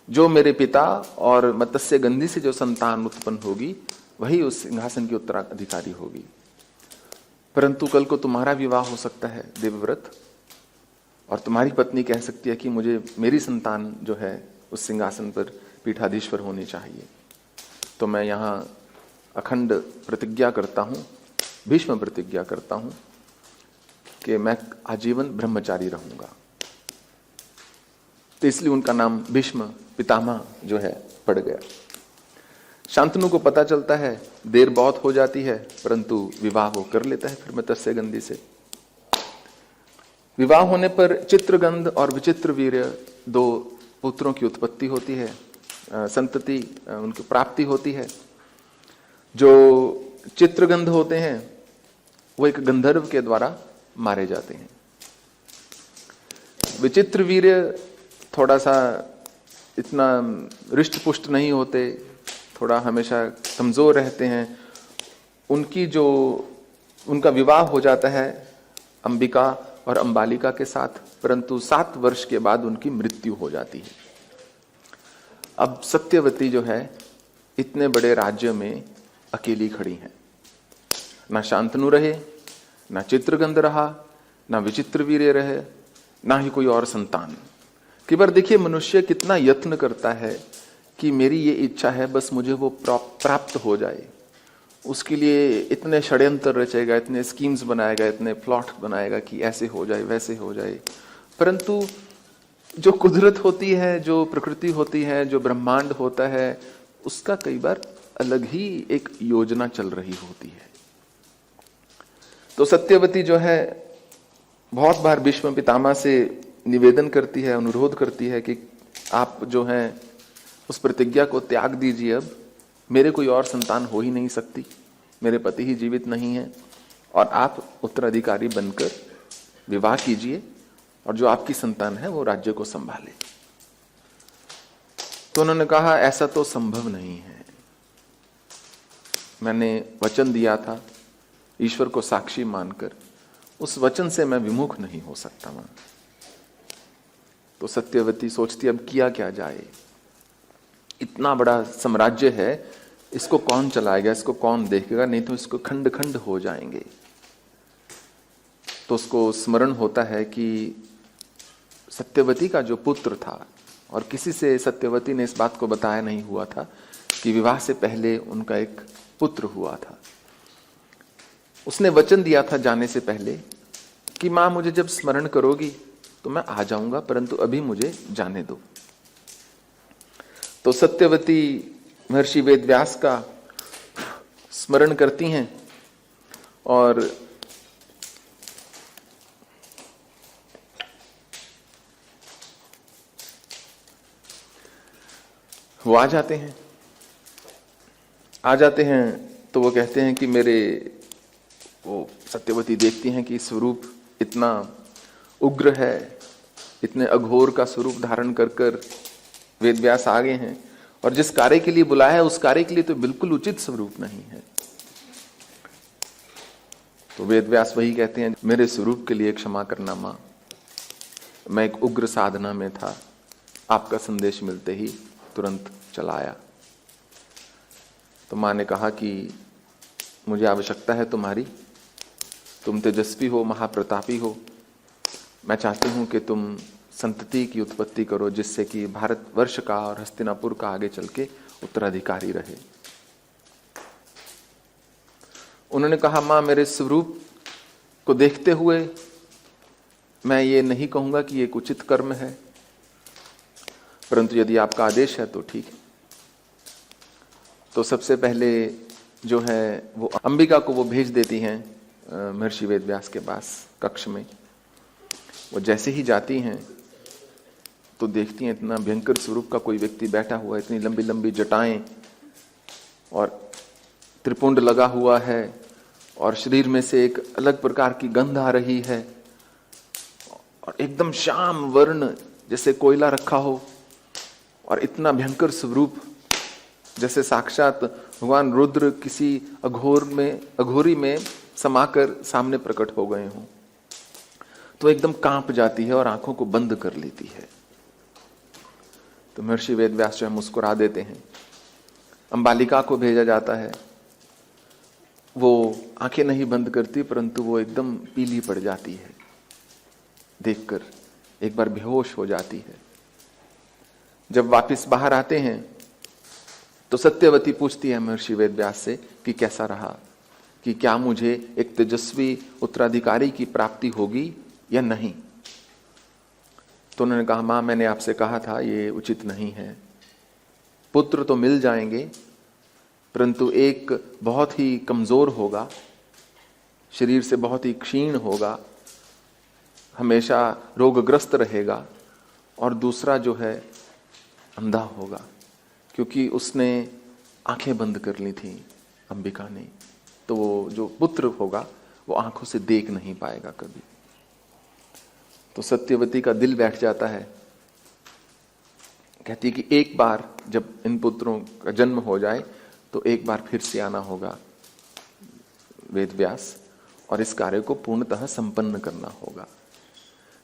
जो मेरे पिता और मत्स्यगंधी से जो संतान उत्पन्न होगी वही उस सिंहासन की उत्तराधिकारी होगी। परंतु कल को तुम्हारा विवाह हो सकता है देवव्रत, और तुम्हारी पत्नी कह सकती है कि मुझे मेरी संतान जो है उस सिंहासन पर पीठाधीश्वर होनी चाहिए। तो मैं यहाँ अखंड प्रतिज्ञा करता हूँ, भीष्म प्रतिज्ञा करता हूँ कि मैं आजीवन ब्रह्मचारी रहूंगा। तो इसलिए उनका नाम भीष्म पितामह जो है पड़ गया। शांतनु को पता चलता है, देर बहुत हो जाती है, परंतु विवाह वो कर लेता है फिर मत्स्यगंधी से। विवाह होने पर चित्रगंध और विचित्रवीर्य दो पुत्रों की उत्पत्ति होती है, संतति उनकी प्राप्ति होती है। जो चित्रगंध होते हैं वो एक गंधर्व के द्वारा मारे जाते हैं। विचित्रवीर्य थोड़ा सा इतना रिष्ट पुष्ट नहीं होते, थोड़ा हमेशा कमजोर रहते हैं। उनका विवाह हो जाता है अंबिका और अंबालिका के साथ, परंतु 7 वर्ष के बाद उनकी मृत्यु हो जाती है। अब सत्यवती जो है इतने बड़े राज्य में अकेली खड़ी है। ना शांतनु रहे, ना चित्रगंध रहा, ना विचित्रवीर्य रहे, ना ही कोई और संतान। कि बार देखिए मनुष्य कितना यत्न करता है कि मेरी ये इच्छा है, बस मुझे वो प्राप्त हो जाए। उसके लिए इतने षड्यंत्र रचेगा, इतने स्कीम्स बनाएगा, इतने प्लॉट बनाएगा कि ऐसे हो जाए वैसे हो जाए। परंतु जो कुदरत होती है, जो प्रकृति होती है, जो ब्रह्मांड होता है, उसका कई बार अलग ही एक योजना चल रही होती है। तो सत्यवती जो है बहुत बार भीष्म पितामह से निवेदन करती है, अनुरोध करती है कि आप जो है उस प्रतिज्ञा को त्याग दीजिए। अब मेरे कोई और संतान हो ही नहीं सकती, मेरे पति ही जीवित नहीं है, और आप उत्तराधिकारी बनकर विवाह कीजिए और जो आपकी संतान है वो राज्य को संभाले। तो उन्होंने कहा ऐसा तो संभव नहीं है, मैंने वचन दिया था ईश्वर को साक्षी मानकर, उस वचन से मैं विमुख नहीं हो सकता। वहां तो सत्यवती सोचती अब किया क्या जाए, इतना बड़ा साम्राज्य है, इसको कौन चलाएगा, इसको कौन देखेगा, नहीं तो इसको खंड खंड हो जाएंगे। तो उसको स्मरण होता है कि सत्यवती का जो पुत्र था, और किसी से सत्यवती ने इस बात को बताया नहीं हुआ था कि विवाह से पहले उनका एक पुत्र हुआ था। उसने वचन दिया था जाने से पहले कि मां मुझे जब स्मरण करोगी तो मैं आ जाऊंगा, परंतु अभी मुझे जाने दो। तो सत्यवती महर्षि वेदव्यास का स्मरण करती हैं और वो आ जाते हैं। तो वो कहते हैं कि वो सत्यवती देखती हैं कि स्वरूप इतना उग्र है, इतने अघोर का स्वरूप धारण कर कर वेदव्यास आ गए हैं, और जिस कार्य के लिए बुलाया है उस कार्य के लिए तो बिल्कुल उचित स्वरूप नहीं है। तो वेदव्यास वही कहते हैं, मेरे स्वरूप के लिए क्षमा करना मां, मैं एक उग्र साधना में था, आपका संदेश मिलते ही तुरंत चला आया। तो मां ने कहा कि मुझे आवश्यकता है तुम्हारी, तुम तेजस्वी हो, महाप्रतापी हो, मैं चाहती हूं कि तुम संतति की उत्पत्ति करो जिससे कि भारतवर्ष का और हस्तिनापुर का आगे चल के उत्तराधिकारी रहे। उन्होंने कहा मां मेरे स्वरूप को देखते हुए मैं ये नहीं कहूंगा कि ये एक उचित कर्म है, परंतु यदि आपका आदेश है तो ठीक है। तो सबसे पहले जो है वो अंबिका को वो भेज देती हैं महर्षि वेदव्यास के पास कक्ष में। वो जैसे ही जाती हैं तो देखती हैं इतना भयंकर स्वरूप का कोई व्यक्ति बैठा हुआ है, इतनी लंबी लंबी जटाएं और त्रिपुंड लगा हुआ है, और शरीर में से एक अलग प्रकार की गंध आ रही है, और एकदम श्याम वर्ण जैसे कोयला रखा हो, और इतना भयंकर स्वरूप, जैसे साक्षात भगवान रुद्र किसी अघोरी में समाकर सामने प्रकट हो गए हों, तो एकदम कांप जाती है और आंखों को बंद कर लेती है। तो महर्षि वेदव्यास जो है मुस्कुरा देते हैं। अंबालिका को भेजा जाता है, वो आंखें नहीं बंद करती, परंतु वो एकदम पीली पड़ जाती है, देखकर एक बार बेहोश हो जाती है। जब वापस बाहर आते हैं तो सत्यवती पूछती है महर्षि वेदव्यास से कि कैसा रहा, कि क्या मुझे एक तेजस्वी उत्तराधिकारी की प्राप्ति होगी या नहीं। तो उन्होंने कहा, मां मैंने आपसे कहा था ये उचित नहीं है। पुत्र तो मिल जाएंगे, परंतु एक बहुत ही कमजोर होगा, शरीर से बहुत ही क्षीण होगा, हमेशा रोगग्रस्त रहेगा, और दूसरा जो है अंधा होगा, क्योंकि उसने आंखें बंद कर ली थी अंबिका ने। तो वो जो पुत्र होगा वो आंखों से देख नहीं पाएगा कभी। तो सत्यवती का दिल बैठ जाता है, कहती है कि एक बार जब इन पुत्रों का जन्म हो जाए तो एक बार फिर से आना होगा वेदव्यास, और इस कार्य को पूर्णतः संपन्न करना होगा।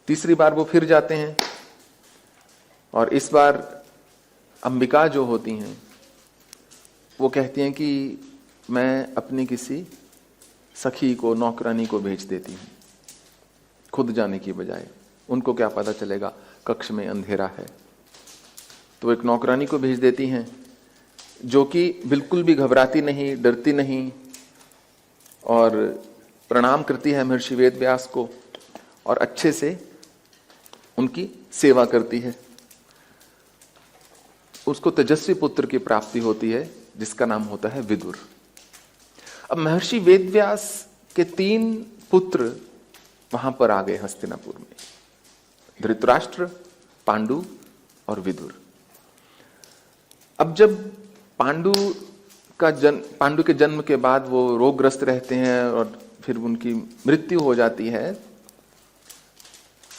तीसरी बार वो फिर जाते हैं, और इस बार अंबिका जो होती हैं वो कहती हैं कि मैं अपनी किसी सखी को, नौकरानी को भेज देती हूँ, खुद जाने की बजाय। उनको क्या पता चलेगा, कक्ष में अंधेरा है। तो एक नौकरानी को भेज देती हैं, जो कि बिल्कुल भी घबराती नहीं, डरती नहीं, और प्रणाम करती है महर्षि वेदव्यास को और अच्छे से उनकी सेवा करती है। उसको तेजस्वी पुत्र की प्राप्ति होती है, जिसका नाम होता है विदुर। अब महर्षि वेदव्यास के 3 पुत्र वहां पर आ गए हस्तिनापुर में, धृतराष्ट्र, पांडु और विदुर। अब जब पांडु के जन्म के बाद वो रोगग्रस्त रहते हैं और फिर उनकी मृत्यु हो जाती है,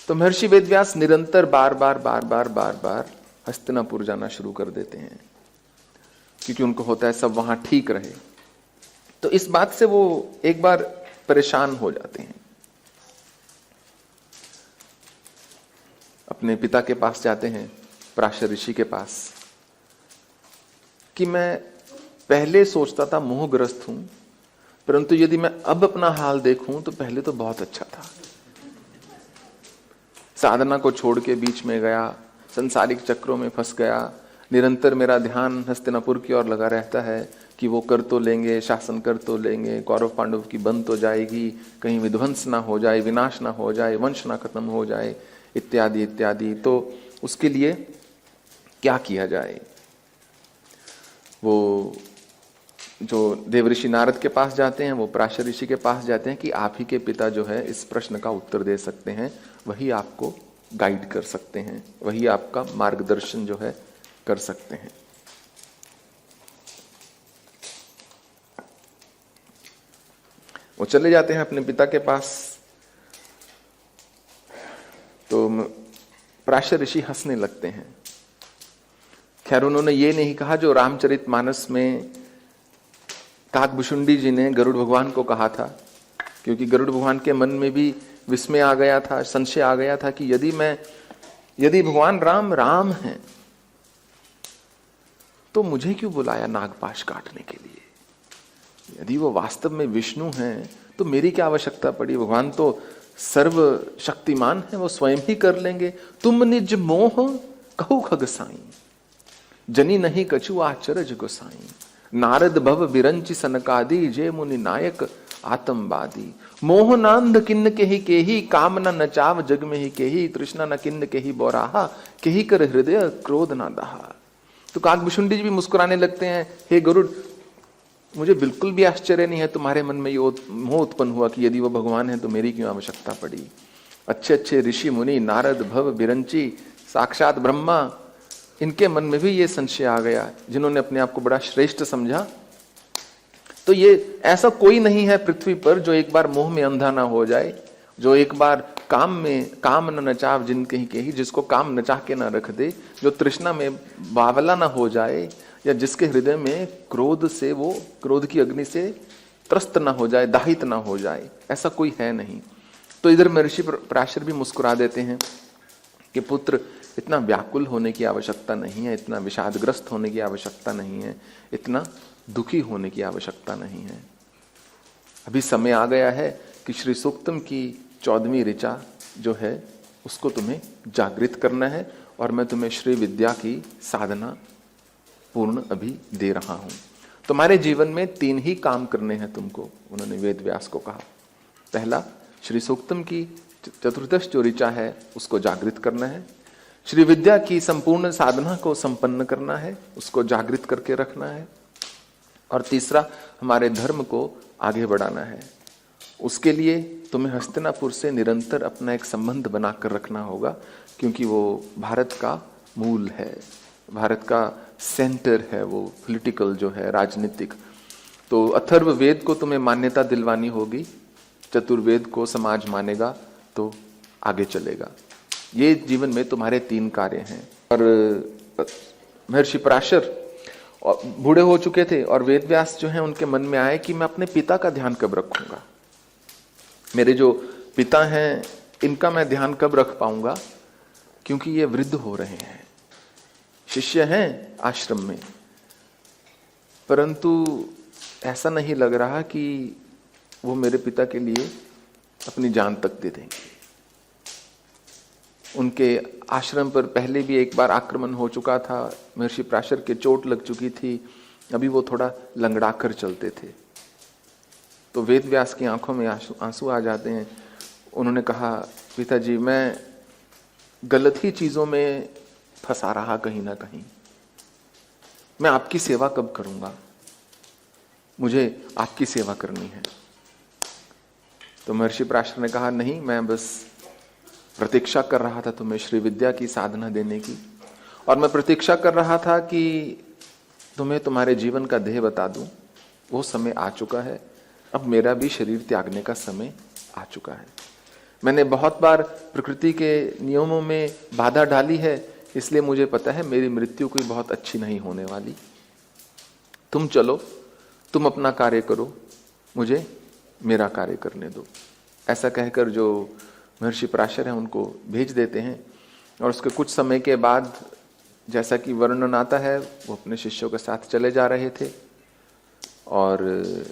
तो महर्षि वेदव्यास निरंतर बार बार हस्तिनापुर जाना शुरू कर देते हैं, क्योंकि उनको होता है सब वहां ठीक रहे। तो इस बात से वो एक बार परेशान हो जाते हैं, अपने पिता के पास जाते हैं, पराशर ऋषि के पास, कि मैं पहले सोचता था मोहग्रस्त हूं, परंतु यदि मैं अब अपना हाल देखूं तो पहले तो बहुत अच्छा था। साधना को छोड़ के बीच में गया, संसारिक चक्रों में फंस गया, निरंतर मेरा ध्यान हस्तिनापुर की ओर लगा रहता है कि वो कर तो लेंगे, शासन कर तो लेंगे, कौरव पांडव की बन तो जाएगी, कहीं विध्वंस ना हो जाए, विनाश ना हो जाए, वंश ना खत्म हो जाए, इत्यादि इत्यादि। तो उसके लिए क्या किया जाए। वो जो देवऋषि नारद के पास जाते हैं, वो पराशर ऋषि के पास जाते हैं कि आप ही के पिता जो है इस प्रश्न का उत्तर दे सकते हैं, वही आपको गाइड कर सकते हैं, वही आपका मार्गदर्शन जो है कर सकते हैं। वो चले जाते हैं अपने पिता के पास। तो पराशर ऋषि हंसने लगते हैं। खैर उन्होंने ये नहीं कहा जो रामचरितमानस में काकभुशुंडी जी ने गरुड़ भगवान को कहा था, क्योंकि गरुड़ भगवान के मन में भी विस्मय आ गया था, संशय आ गया था कि यदि भगवान राम हैं तो मुझे क्यों बुलाया नागपाश काटने के लिए। यदि वो वास्तव में विष्णु हैं तो मेरी क्या आवश्यकता पड़ी। भगवान तो सर्व शक्तिमान है, वो स्वयं ही कर लेंगे। तुम निज मोह कहु खग साई, जनी नहीं कछु आचरज गोसाई। नारद भव बिरंचि सनकादि, जय मुनि नायक आतंबादी। मोह नांध किन्न के ही, कामना नचाव जग में ही के ही। तृष्णा न किन्न के ही बोराहा, के ही कर हृदय क्रोध न दहा। तो काकभुशुंडी जी भी मुस्कुराने लगते हैं, हे गरुड़, मुझे बिल्कुल भी आश्चर्य नहीं है तुम्हारे मन में ये मोह उत्पन्न हुआ कि यदि वो भगवान है तो मेरी क्यों आवश्यकता पड़ी। अच्छे अच्छे ऋषि मुनि, नारद भव बिरंचि, साक्षात ब्रह्मा, इनके मन में भी ये संशय आ गया, जिन्होंने अपने आप को बड़ा श्रेष्ठ समझा। तो ये ऐसा कोई नहीं है पृथ्वी पर जो एक बार मोह में अंधा ना हो जाए, जो एक बार काम में काम न नचाव जिन कहीं के ही, जिसको काम नचा के ना रख दे, जो तृष्णा में बावला ना हो जाए, या जिसके हृदय में क्रोध से वो क्रोध की अग्नि से त्रस्त ना हो जाए, दाहित ना हो जाए, ऐसा कोई है नहीं। तो इधर महर्षि पराशर भी मुस्कुरा देते हैं कि पुत्र इतना व्याकुल होने की आवश्यकता नहीं है, इतना विषादग्रस्त होने की आवश्यकता नहीं है, इतना दुखी होने की आवश्यकता नहीं है। अभी समय आ गया है कि श्री सूक्तम की 14वीं ऋचा जो है उसको तुम्हें जागृत करना है, और मैं तुम्हें श्री विद्या की साधना पूर्ण अभी दे रहा हूं। तुम्हारे जीवन में 3 ही काम करने हैं तुमको, उन्होंने वेद व्यास को कहा। पहला, श्री सूक्तम की 14th जो ऋचा है उसको जागृत करना है, श्री विद्या की संपूर्ण साधना को संपन्न करना है, उसको जागृत करके रखना है, और तीसरा, हमारे धर्म को आगे बढ़ाना है। उसके लिए तुम्हें हस्तिनापुर से निरंतर अपना एक संबंध बनाकर रखना होगा, क्योंकि वो भारत का मूल है, भारत का सेंटर है, वो पॉलिटिकल जो है, राजनीतिक। तो अथर्व वेद को तुम्हें मान्यता दिलवानी होगी, चतुर्वेद को समाज मानेगा तो आगे चलेगा। ये जीवन में तुम्हारे 3 कार्य हैं। और महर्षि पराशर बूढ़े हो चुके थे, और वेद व्यास जो है उनके मन में आए कि मैं अपने पिता का ध्यान कब रखूंगा, मेरे जो पिता हैं इनका मैं ध्यान कब रख पाऊंगा, क्योंकि ये वृद्ध हो रहे हैं, शिष्य हैं आश्रम में, परंतु ऐसा नहीं लग रहा कि वो मेरे पिता के लिए अपनी जान तक दे देंगे। उनके आश्रम पर पहले भी एक बार आक्रमण हो चुका था, महर्षि पराशर के चोट लग चुकी थी, अभी वो थोड़ा लंगड़ा कर चलते थे। तो वेद व्यास की आंखों में आंसू आ जाते हैं। उन्होंने कहा, पिताजी मैं गलत ही चीजों में फंसा रहा कहीं ना कहीं, मैं आपकी सेवा कब करूंगा, मुझे आपकी सेवा करनी है। तो महर्षि पराशर ने कहा, नहीं, मैं बस प्रतीक्षा कर रहा था तुम्हें श्री विद्या की साधना देने की, और मैं प्रतीक्षा कर रहा था कि तुम्हें तुम्हारे जीवन का ध्येय बता दूं। वो समय आ चुका है, अब मेरा भी शरीर त्यागने का समय आ चुका है। मैंने बहुत बार प्रकृति के नियमों में बाधा डाली है, इसलिए मुझे पता है मेरी मृत्यु कोई बहुत अच्छी नहीं होने वाली। तुम चलो, तुम अपना कार्य करो, मुझे मेरा कार्य करने दो। ऐसा कहकर जो महर्षि पराशर हैं उनको भेज देते हैं, और उसके कुछ समय के बाद जैसा कि वर्णन आता है, वो अपने शिष्यों के साथ चले जा रहे थे, और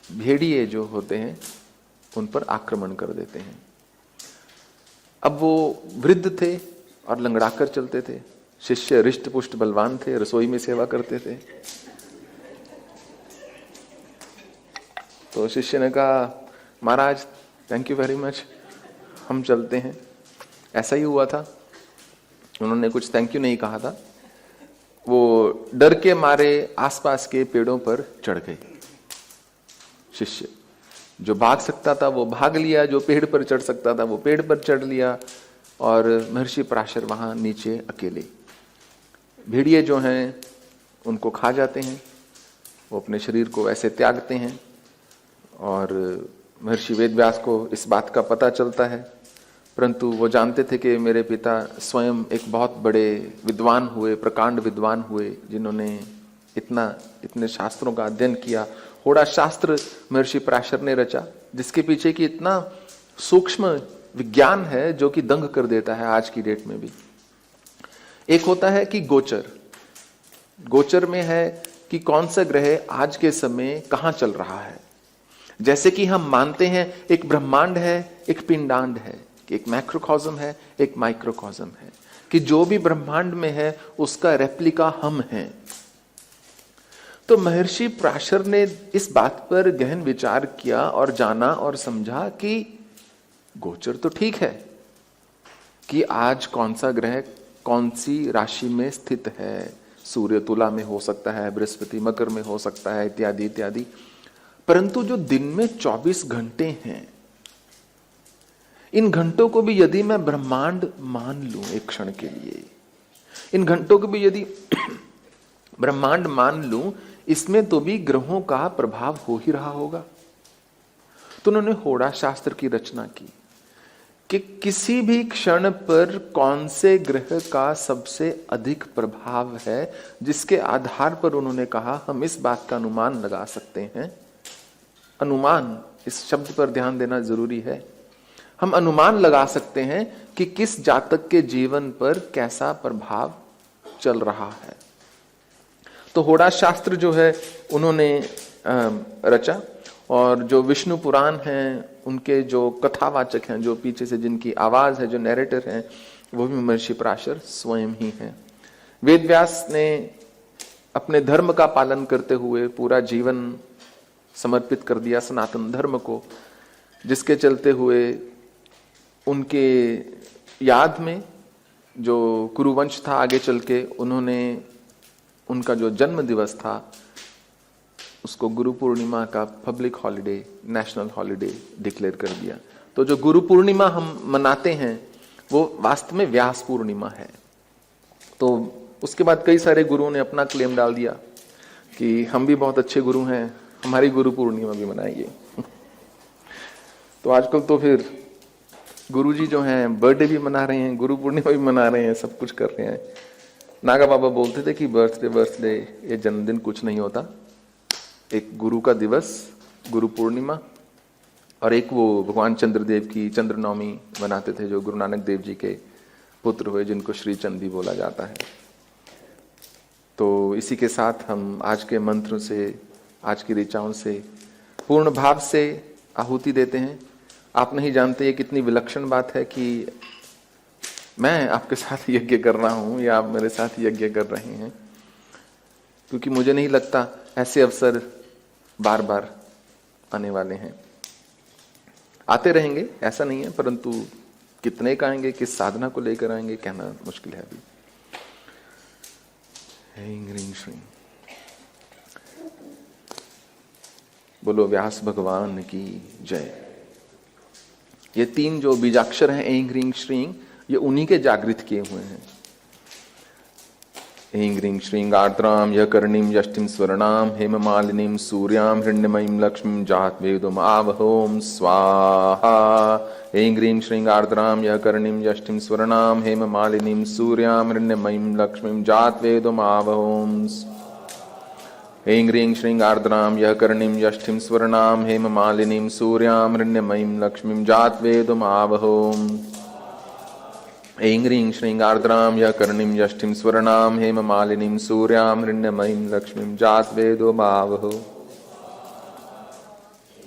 भेड़िए जो होते हैं उन पर आक्रमण कर देते हैं। अब वो वृद्ध थे और लंगड़ाकर चलते थे, शिष्य रिष्ट पुष्ट बलवान थे, रसोई में सेवा करते थे। तो शिष्य ने कहा, महाराज थैंक यू वेरी मच, हम चलते हैं। ऐसा ही हुआ था, उन्होंने कुछ थैंक यू नहीं कहा था, वो डर के मारे आसपास के पेड़ों पर चढ़ गए। शिष्य जो भाग सकता था वो भाग लिया, जो पेड़ पर चढ़ सकता था वो पेड़ पर चढ़ लिया, और महर्षि पराशर वहां नीचे अकेले। भेड़िए जो हैं उनको खा जाते हैं, वो अपने शरीर को ऐसे त्यागते हैं, और महर्षि वेदव्यास को इस बात का पता चलता है, परंतु वो जानते थे कि मेरे पिता स्वयं एक बहुत बड़े विद्वान हुए, प्रकांड विद्वान हुए, जिन्होंने इतने शास्त्रों का अध्ययन किया। होड़ा शास्त्र महर्षि पराशर ने रचा, जिसके पीछे की इतना सूक्ष्म विज्ञान है जो कि दंग कर देता है आज की डेट में भी। एक होता है कि गोचर, गोचर में है कि कौन सा ग्रह आज के समय कहां चल रहा है। जैसे कि हम मानते हैं एक ब्रह्मांड है, एक पिंडांड है, कि एक मैक्रोकॉस्म है, एक माइक्रोकॉस्म है, कि जो भी ब्रह्मांड में है उसका रेप्लिका हम हैं। तो महर्षि पराशर ने इस बात पर गहन विचार किया और जाना और समझा कि गोचर तो ठीक है कि आज कौन सा ग्रह कौन सी राशि में स्थित है, सूर्य तुला में हो सकता है, बृहस्पति मकर में हो सकता है, इत्यादि इत्यादि। परंतु जो दिन में 24 घंटे हैं, इन घंटों को भी यदि मैं ब्रह्मांड मान लूं एक क्षण के लिए, इन घंटों को भी यदि ब्रह्मांड मान लूं, इसमें तो भी ग्रहों का प्रभाव हो ही रहा होगा। तो उन्होंने होड़ा शास्त्र की रचना की। कि किसी भी क्षण पर कौन से ग्रह का सबसे अधिक प्रभाव है, जिसके आधार पर उन्होंने कहा हम इस बात का अनुमान लगा सकते हैं। अनुमान, इस शब्द पर ध्यान देना जरूरी है। हम अनुमान लगा सकते हैं कि किस जातक के जीवन पर कैसा प्रभाव चल रहा है। तो होड़ा शास्त्र जो है उन्होंने रचा, और जो विष्णु पुराण हैं उनके जो कथावाचक हैं, जो पीछे से जिनकी आवाज है, जो नैरेटर हैं, वो भी महर्षि पराशर स्वयं ही हैं। वेद व्यास ने अपने धर्म का पालन करते हुए पूरा जीवन समर्पित कर दिया सनातन धर्म को, जिसके चलते हुए उनके याद में जो कुरुवंश था, आगे चल के उन्होंने उनका जो जन्म दिवस था उसको गुरु पूर्णिमा का public holiday, national holiday declare कर दिया। तो जो गुरु पूर्णिमा हम मनाते हैं वो वास्तव में व्यास पूर्णिमा है। तो उसके बाद कई सारे गुरुओं ने अपना क्लेम डाल दिया कि हम भी बहुत अच्छे गुरु हैं, हमारी गुरु पूर्णिमा भी मनाइए। तो आजकल तो फिर गुरुजी जो हैं बर्थडे भी मना रहे हैं, गुरु पूर्णिमा भी मना रहे हैं, सब कुछ कर रहे हैं। नागा बाबा बोलते थे कि बर्थडे ये जन्मदिन कुछ नहीं होता, एक गुरु का दिवस गुरु पूर्णिमा, और एक वो भगवान चंद्रदेव की चंद्रनवमी मनाते थे, जो गुरु नानक देव जी के पुत्र हुए, जिनको श्री चंद भी बोला जाता है। तो इसी के साथ हम आज के मंत्र से, आज की ऋचाओं से पूर्ण भाव से आहुति देते हैं। आप नहीं जानते ये कितनी विलक्षण बात है कि मैं आपके साथ यज्ञ कर रहा हूं या आप मेरे साथ यज्ञ कर रहे हैं, क्योंकि मुझे नहीं लगता ऐसे अवसर बार बार आने वाले हैं। आते रहेंगे ऐसा नहीं है, परंतु कितने का आएंगे, किस साधना को लेकर आएंगे, कहना मुश्किल है अभी। ह्रीं ह्रीं श्रीं। बोलो व्यास भगवान की जय। ये तीन जो बीजाक्षर हैं ऐं ह्रीं श्रीं, ये उन्हीं के जागृत किए हुए हैं। ऐं ह्रीं श्रीं आर्द्रां यकर्णीं यष्टिं स्वर्णां हेममालिनीं सूर्यां हिरण्मयीं लक्ष्मीं जातवेदो आवहोम स्वाहा। ऐं ह्रीं श्रीं आर्द्रां यकर्णीं यष्टिं स्वर्णां हेममालिनीं सूर्यां हिरण्मयीं लक्ष्मीं जातवेदो आवहोम। ऐं ह्रीं श्रीं आर्द्रां यकर्णीं यष्टिं स्वर्णां हेममालिनीं सूर्यां हिरण्मयीं लक्ष्मीं जातवेदो आवहोम। ऐं ह्रीं श्रीं आर्द्रां यकर्णीं यष्टिं स्वर्णां हेममालिनीं सूर्यां हिरण्मयीं लक्ष्मीं जातवेदो आवहो।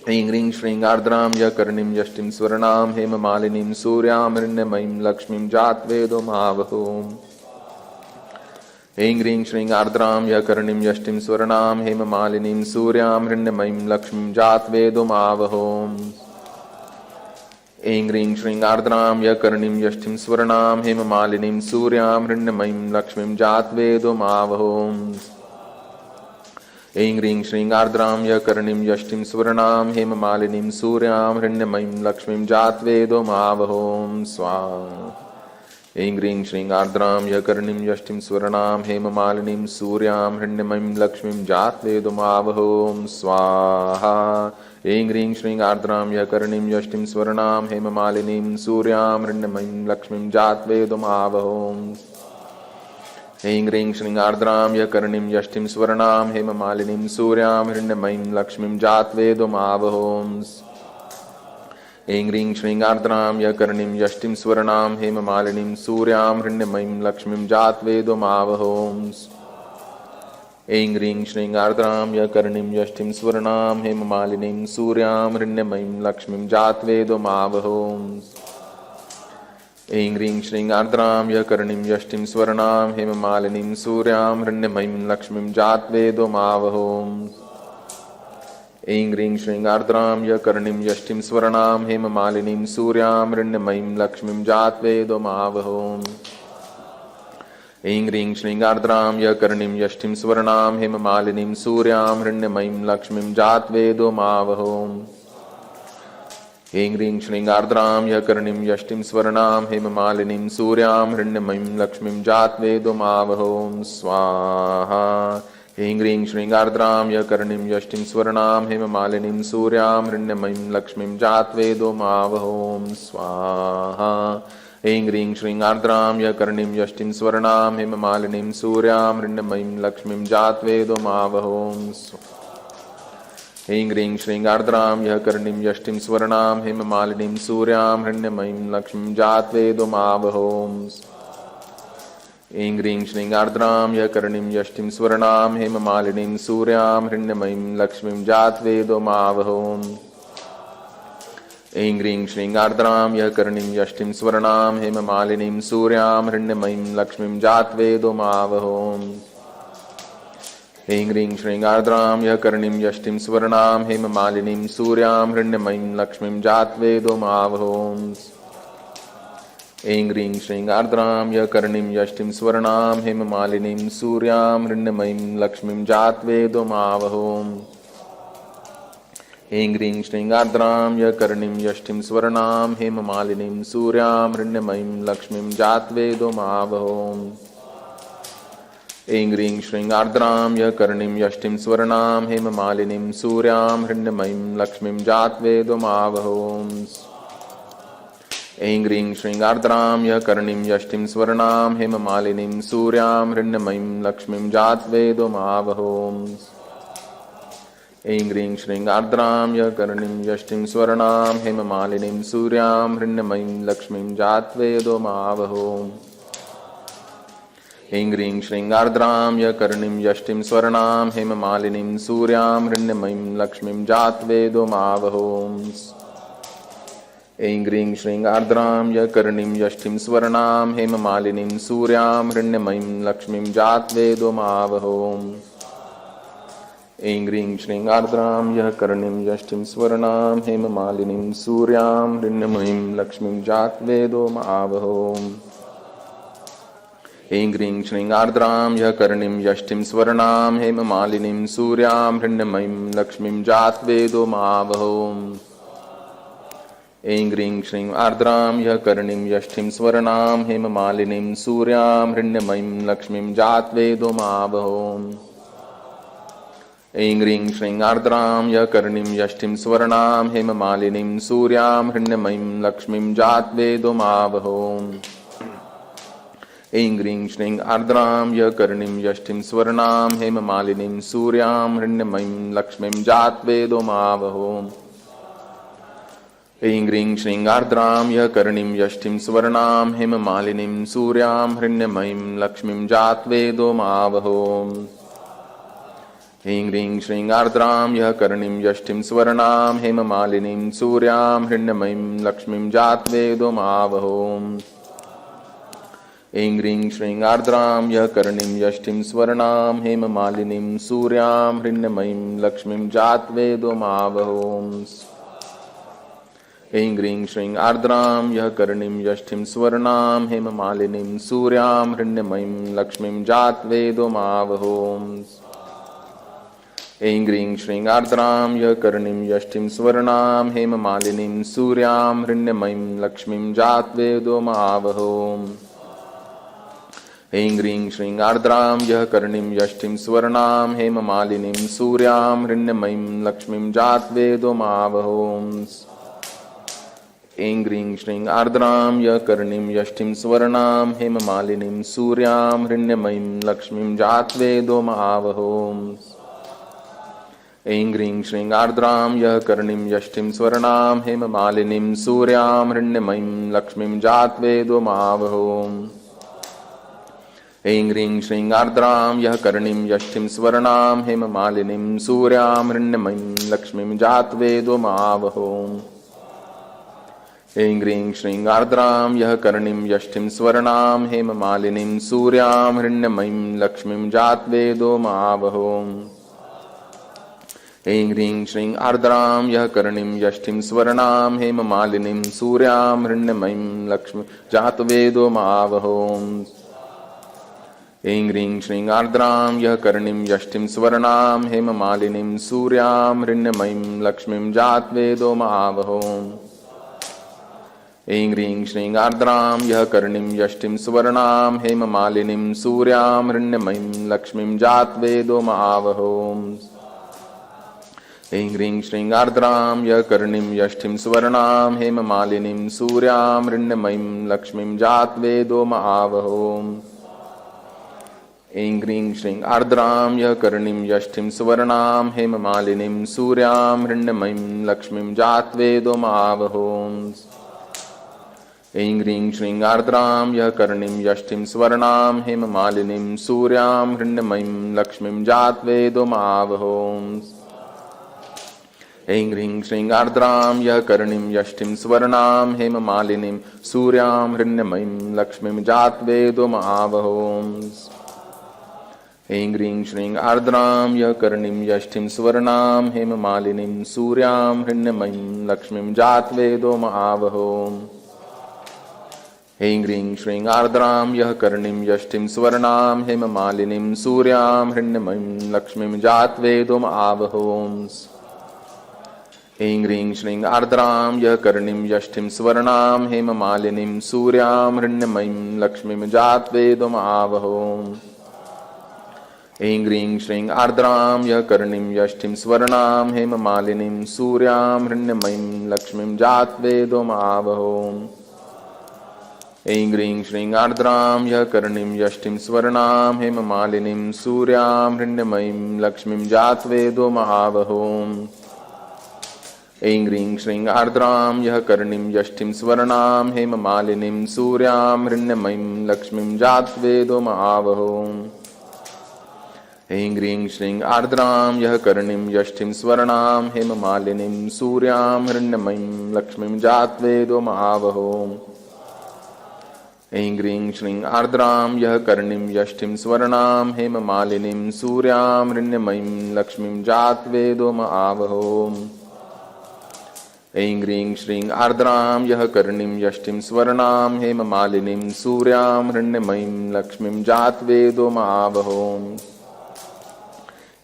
ऐं ह्रीं श्रीं आर्द्रां यकर्णीं यष्टिं स्वर्णां हेममालिनीं सूर्यां हिरण्मयीं लक्ष्मीं जातवेदो आवहो। ऐं ह्रीं श्रीं आर्द्रां यकर्णीं यष्टिं स्वर्णां हेममालिनीं सूर्यां हिरण्मयीं लक्ष्मीं जातवेदो आवहो। ऐं ह्रीं श्रीं आर्द्रां यकर्णीं यष्टिं स्वर्णां हेममालिनीं सूर्यां हिरण्मयीं लक्ष्मीं जातवेदो आवहो। ऐं ह्रीं श्रीं आर्द्रां यकर्णीं यष्टिं स्वर्णां हेममालिनीं सूर्यां हिरण्मयीं लक्ष्मीं जातवेदो आवहो स्वाहा। ऐं ह्रीं श्रीं आर्द्रां यकर्णीं यष्टिं स्वर्णां हेममालिनीं सूर्यां हिरण्मयीं लक्ष्मीं जातवेदो आवहो स्वाहा। ऐं ह्रीं श्रीं आर्द्रां यकर्णीं यष्टिं स्वर्णां हेममालिनीं सूर्यां हिरण्मयीं लक्ष्मीं जातवेदो आवहो। ऐं ह्रीं श्रीं आर्द्रां यकर्णीं यष्टिं स्वर्णां हेममालिनीं सूर्यां हिरण्मयीं लक्ष्मीं जातवेदो आवहो। ऐं ह्रीं श्रीं आर्द्रां यकर्णीं यष्टिं स्वर्णां हेममालिनीं सूर्यां हिरण्मयीं लक्ष्मीं जातवेदो आवहो। ऐं ह्रीं श्रीं आर्द्रां यकर्णीं यष्टिं स्वर्णां हेममालिनीं सूर्यां हिरण्मयीं लक्ष्मीं जातवेदो आवहो। ऐं ह्रीं श्रीं आर्द्रां यकर्णीं यष्टिं स्वर्णां हेममालिनीं सूर्यां हिरण्मयीं लक्ष्मीं जातवेदो आवहो। ऐं ह्रीं श्रीं आर्द्रां यकर्णीं यष्टिं स्वर्णां हेममालिनीं सूर्यां हिरण्मयीं लक्ष्मीं जातवेदो आवहो। ऐं ह्रीं श्रीं आर्द्रां यकर्णीं यष्टिं स्वर्णां हेममालिनीं सूर्यां हिरण्मयीं लक्ष्मीं जातवेदो आवहो। ऐं ह्रीं श्रीं आर्द्रां यकर्णीं यष्टिं स्वर्णां हेममालिनीं सूर्यां हिरण्मयीं लक्ष्मीं जातवेदो आवहो स्वाहा। ह्रीं ह्रीं श्रीं आर्द्रां य कर्णीं यष्टिं स्वर्णां हेममालिनीं सूर्यां हिरण्मयीं लक्ष्मीं जात्वेदो मावहों स्वाहा। ह्रीं ह्रीं श्रीं आर्द्रां य कर्णीं यष्टिं स्वर्णां हेममालिनीं सूर्यां हिरण्मयीं लक्ष्मीं जात्वेदो मावहों स्वाहा। ह्रीं ह्रीं श्रीं आर्द्रां यः कर्णीं यष्टिं स्वर्णां हेममालिनीं सूर्यां हिरण्मयीं लक्ष्मीं जात्वेदो मावहों। ह्रीं ह्रीं श्रीं आर्द्रां यः कर्णीं यष्टिं स्वर्णां हेममालिनीं सूर्यां हिरण्मयीं लक्ष्मीं जात्वेदो मावहों। ह्रीं ह्रीं श्रीं आर्द्रां यः कर्णीं यष्टिं स्वर्णां हेममालिनीं सूर्यां हिरण्मयीं लक्ष्मीं जात्वेदो मावहों। ह्रीं ह्रीं श्रीं आर्द्रां यः कर्णीं यष्टिं स्वर्णां हेममालिनीं सूर्यां हिरण्मयीं लक्ष्मीं जात्वेदो मावहों। ह्रीं ह्रीं श्रीं आर्द्रां यः कर्णीं यष्टिं स्वर्णां हेममालिनीं सूर्यां हिरण्मयीं लक्ष्मीं जात्वेदो मावहों। ह्रीं ह्रीं श्रीं आर्द्रां यः कर्णीं यष्टिं स्वर्णां हेममालिनीं सूर्यां हिरण्मयीं लक्ष्मीं जात्वेदो मावहों। ह्रीं ह्रीं श्रीं आर्द्रां यः कर्णीं यष्टिं स्वर्णां हेममालिनीं सूर्यां हिरण्मयीं लक्ष्मीं जात्वेदो मावहों। ह्रीं ह्रीं श्रीं आर्द्रां यः कर्णीं यष्टिं स्वर्णां हेममालिनीं सूर्यां हिरण्मयीं लक्ष्मीं जात्वेदो मावहों। ह्रीं ह्रीं श्रीं आर्द्रां यः कर्णीं यष्टिं स्वर्णां हेममालिनीं सूर्यां हिरण्मयीं लक्ष्मीं जात्वेदो मावहों। ह्रीं ह्रीं श्रीं आर्द्रां यः कर्णीं यष्टिं स्वर्णां हेममालिनीं सूर्यां हिरण्मयीं लक्ष्मीं जात्वेदो मावहों। ह्रीं ह्रीं श्रीं आर्द्रां यः कर्णीं यष्टिं स्वर्णां हेममालिनीं सूर्यां हिरण्मयीं लक्ष्मीं जात्वेदो मावहों। ह्रीं ह्रीं श्रीं आर्द्रां यः कर्णीं यष्टिं स्वर्णां हेममालिनीं सूर्यां हिरण्मयीं लक्ष्मीं जात्वेदो मावहों। ह्रीं ह्रीं श्रीं आर्द्रां यः कर्णीं यष्टिं स्वर्णां हेममालिनीं सूर्यां हिरण्मयीं लक्ष्मीं जात्वेदो मावहों। ह्रीं ह्रीं श्रीं आर्द्रां यः कर्णीं यष्टिं स्वर्णां हेममालिनीं सूर्यां हिरण्मयीं लक्ष्मीं जात्वेदो मावहों। ह्रीं ह्रीं श्रीं आर्द्रां यः कर्णीं यष्टिं स्वर्णां हेममालिनीं सूर्यां हिरण्मयीं लक्ष्मीं जात्वेदो मावहों। ह्रीं ह्रीं श्रीं आर्द्रां यः कर्णीं यष्टिं स्वर्णां हेममालिनीं सूर्यां हिरण्मयीं लक्ष्मीं जात्वेदो मावहों। ह्रीं ह्रीं श्रीं आर्द्रां यः कर्णीं यष्टिं स्वर्णां हेममालिनीं सूर्यां हिरण्मयीं लक्ष्मीं जात्वेदो मावहों। ह्रीं ह्रीं श्रीं आर्द्रां यः कर्णीं यष्टिं स्वर्णां हेममालिनीं सूर्यां हिरण्मयीं लक्ष्मीं जात्वेदो मावहों। ह्रीं ह्रीं श्रीं आर्द्रां यः कर्णीं यष्टिं स्वर्णां हेममालिनीं सूर्यां हिरण्मयीं लक्ष्मीं जात्वेदो मावहों। ह्रीं ह्रीं श्रीं आर्द्रां यः कर्णीं यष्टिं स्वर्णां हेममालिनीं सूर्यां हिरण्मयीं लक्ष्मीं जात्वेदो मावहों। ह्रीं ह्रीं श्रीं आर्द्रां यः कर्णीं यष्टिं स्वर्णां हेममालिनीं सूर्यां हिरण्मयीं लक्ष्मीं जात्वेदो मावहों। ह्रीं ह्रीं श्रीं आर्द्रां यः कर्णीं यष्टिं स्वर्णां हेममालिनीं सूर्यां हिरण्मयीं लक्ष्मीं जात्वेदो मावहों। ह्रीं ह्रीं श्रीं आर्द्रां यः कर्णीं यष्टिं स्वर्णां हेममालिनीं सूर्यां हिरण्मयीं लक्ष्मीं जात्वेदो मावहों। ह्रीं ह्रीं श्रीं आर्द्रां यः कर्णीं यष्टिं स्वर्णां हेममालिनीं सूर्यां हिरण्मयीं लक्ष्मीं जात्वेदो मावहों। ह्रीं ह्रीं श्रीं आर्द्रां यः कर्णीं यष्टिं स्वर्णां हेममालिनीं सूर्यां हिरण्मयीं लक्ष्मीं जात्वेदो मावहों। ह्रीं ह्रीं श्रीं आर्द्रां यः कर्णीं यष्टिं स्वर्णां हेममालिनीं सूर्यां हिरण्मयीं लक्ष्मीं जात्वेदो मावहों। ह्रीं ह्रीं श्रीं आर्द्रां यः कर्णीं यष्टिं स्वर्णां हेममालिनीं सूर्यां हिरण्मयीं लक्ष्मीं जात्वेदो मावहों। ह्रीं ह्रीं श्रीं आर्द्रां यः कर्णीं यष्टिं स्वर्णां हेममालिनीं सूर्यां हिरण्मयीं लक्ष्मीं जात्वेदो मावहों। ऐं ह्रीं श्रीं आर्द्रां यः कर्णिं यष्टिं सुवर्णां हेममालिनीं सूर्यां हिरण्मयीं लक्ष्मीं जातवेदो महावहोम्। ऐं ह्रीं श्रीं आर्द्रां यः कर्णिं यष्टिं सुवर्णां हेममालिनीं सूर्यां हिरण्मयीं लक्ष्मीं जातवेदो महावहोम्। ऐं ह्रीं श्रीं आर्द्रां यः कर्णिं यष्टिं सुवर्णां हेममालिनीं सूर्यां हिरण्मयीं लक्ष्मीं जातवेदो महावहोम्। ऐं ह्रीं श्रीं आर्द्रां यः कर्णिं यष्टिं सुवर्णां हेममालिनीं सूर्यां हिरण्मयीं लक्ष्मीं जातवेदो महावहोम्। ऐं ह्रीं श्रीं आर्द्रां यः कर्णिं यष्टिं सुवर्णां हेममालिनीं सूर्यां हिरण्मयीं लक्ष्मीं जातवेदो महावहोम्। ऐं ह्रीं श्रीं आर्द्रां यः कर्णिं यष्टिं सुवर्णां हेममालिनीं सूर्यां हिरण्मयीं लक्ष्मीं जातवेदो महावहोम्। ऐं ह्रीं श्रीं आर्द्रां यः कर्णिं यष्टिं सुवर्णां हेममालिनीं सूर्यां हिरण्मयीं लक्ष्मीं जातवेदो महावहोम्। ऐं ह्रीं श्रीं आर्द्रां यः कर्णिं यष्टिं सुवर्णां हेममालिनीं सूर्यां हिरण्मयीं लक्ष्मीं जातवेदो महावहोम्। ऐं ह्रीं श्रीं आर्द्रां यः कर्णिं यष्टिं सुवर्णां हेममालिनीं सूर्यां हिरण्मयीं लक्ष्मीं जातवेदो महावहोम्। ऐं ह्रीं श्रीं आर्द्रां यः कर्णिं यष्टिं सुवर्णां हेममालिनीं सूर्यां हिरण्मयीं लक्ष्मीं जातवेदो महावहोम्। ऐं ह्रीं श्रीं आर्द्रां यः कर्णिं यष्टिं सुवर्णां हेममालिनीं सूर्यां हिरण्मयीं लक्ष्मीं जातवेदो महावहोम्। ऐं ह्रीं श्रीं आर्द्रां यः कर्णिं यष्टिं सुवर्णां हेममालिनीं सूर्यां हिरण्मयीं लक्ष्मीं जातवेदो महावहोम्। ऐं ह्रीं श्रीं आर्द्रां यः कर्णिं यष्टिं सुवर्णां हेममालिनीं सूर्यां हिरण्मयीं लक्ष्मीं जातवेदो महावहोम्। ऐं ह्रीं श्रीं आर्द्रां यः कर्णिं यष्टिं सुवर्णां हेममालिनीं सूर्यां हिरण्मयीं लक्ष्मीं जातवेदो महावहोम्।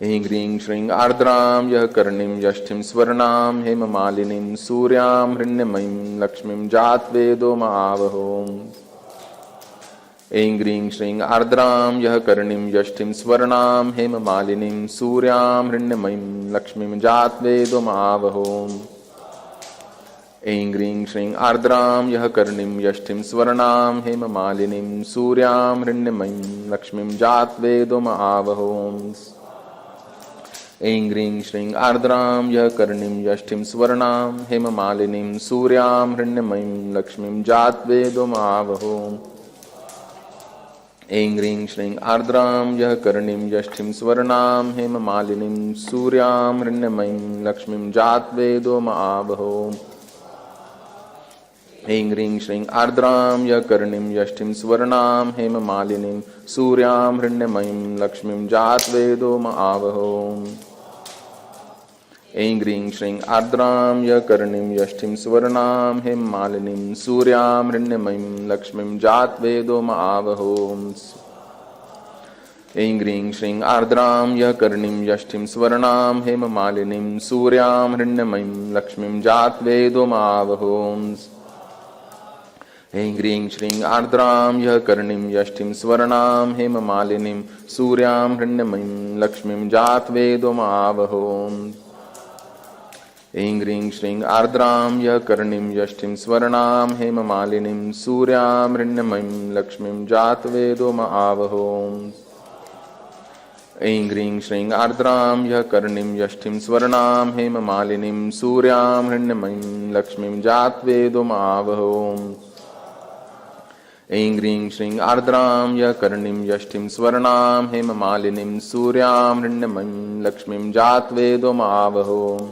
ऐं ह्रीं श्रीं आर्द्रां यः कर्णिं यष्टिं सुवर्णां हेममालिनीं सूर्यां हिरण्मयीं लक्ष्मीं जातवेदो महावहोम्। ऐं ह्रीं श्रीं आर्द्रां यः कर्णिं यष्टिं सुवर्णां हेममालिनीं सूर्यां हिरण्मयीं लक्ष्मीं जातवेदो महावहोम्। ऐं ह्रीं श्रीं आर्द्रां यः कर्णिं यष्टिं सुवर्णां हेममालिनीं सूर्यां हिरण्मयीं लक्ष्मीं जातवेदो महावहोम्। ऐं ह्रीं श्रीं आर्द्रां यः कर्णिं यष्टिं सुवर्णां हेममालिनीं सूर्यां हिरण्मयीं लक्ष्मीं जातवेदो महावहोम्। ऐं ह्रीं श्रीं आर्द्रां यः कर्णिं यष्टिं सुवर्णां हेममालिनीं सूर्यां हिरण्मयीं लक्ष्मीं जातवेदो महावहोम्। ऐं ह्रीं श्रीं आर्द्रां यः कर्णिं यष्टिं सुवर्णां हेममालिनीं सूर्यां हिरण्मयीं लक्ष्मीं जातवेदो महावहोम्। ऐं ह्रीं श्रीं आर्द्रां यः कर्णिं यष्टिं सुवर्णां हेममालिनीं सूर्यां हिरण्मयीं लक्ष्मीं जातवेदो महावहोम्। ऐं ह्रीं श्रीं आर्द्रां यः कर्णिं यष्टिं सुवर्णां हेममालिनीं सूर्यां हिरण्मयीं लक्ष्मीं जातवेदो महावहोम्। ऐं ह्रीं श्रीं आर्द्रां यः कर्णिं यष्टिं सुवर्णां हेममालिनीं सूर्यां हिरण्मयीं लक्ष्मीं जातवेदो महावहोम्। ऐं ह्रीं श्रीं आर्द्रां यः कर्णिं यष्टिं सुवर्णां हेममालिनीं सूर्यां हिरण्मयीं लक्ष्मीं जातवेदो महावहोम्। ऐं ह्रीं श्रीं आर्द्रां यः कर्णिं यष्टिं सुवर्णां हेममालिनीं सूर्यां हिरण्मयीं लक्ष्मीं जातवेदो महावहोम्। ऐं ह्रीं श्रीं आर्द्रां यः कर्णिं यष्टिं सुवर्णां हेममालिनीं सूर्यां हिरण्मयीं लक्ष्मीं जातवेदो महावहोम्।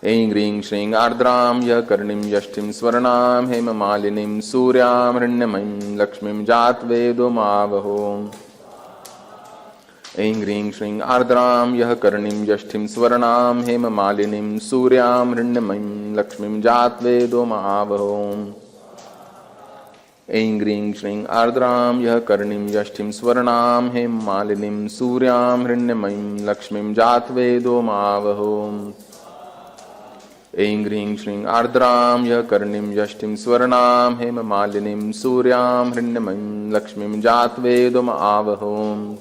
ऐं ह्रीं श्रीं आर्द्रां यः कर्णिं यष्टिं सुवर्णां हेममालिनीं सूर्यां हिरण्मयीं लक्ष्मीं जातवेदो महावहोम्। ऐं ह्रीं श्रीं आर्द्रां यः कर्णिं यष्टिं सुवर्णां हेममालिनीं सूर्यां हिरण्मयीं लक्ष्मीं जातवेदो महावहोम्। ऐं ह्रीं श्रीं आर्द्रां यः कर्णिं यष्टिं सुवर्णां हेममालिनीं सूर्यां हिरण्मयीं लक्ष्मीं जातवेदो महावहोम्। ऐं ह्रीं श्रीं आर्द्रां यः कर्णिं यष्टिं स्वर्णां हेममालिनीं सूर्यां हृण्मयीं लक्ष्मीं जातवेदोम आवहोम्।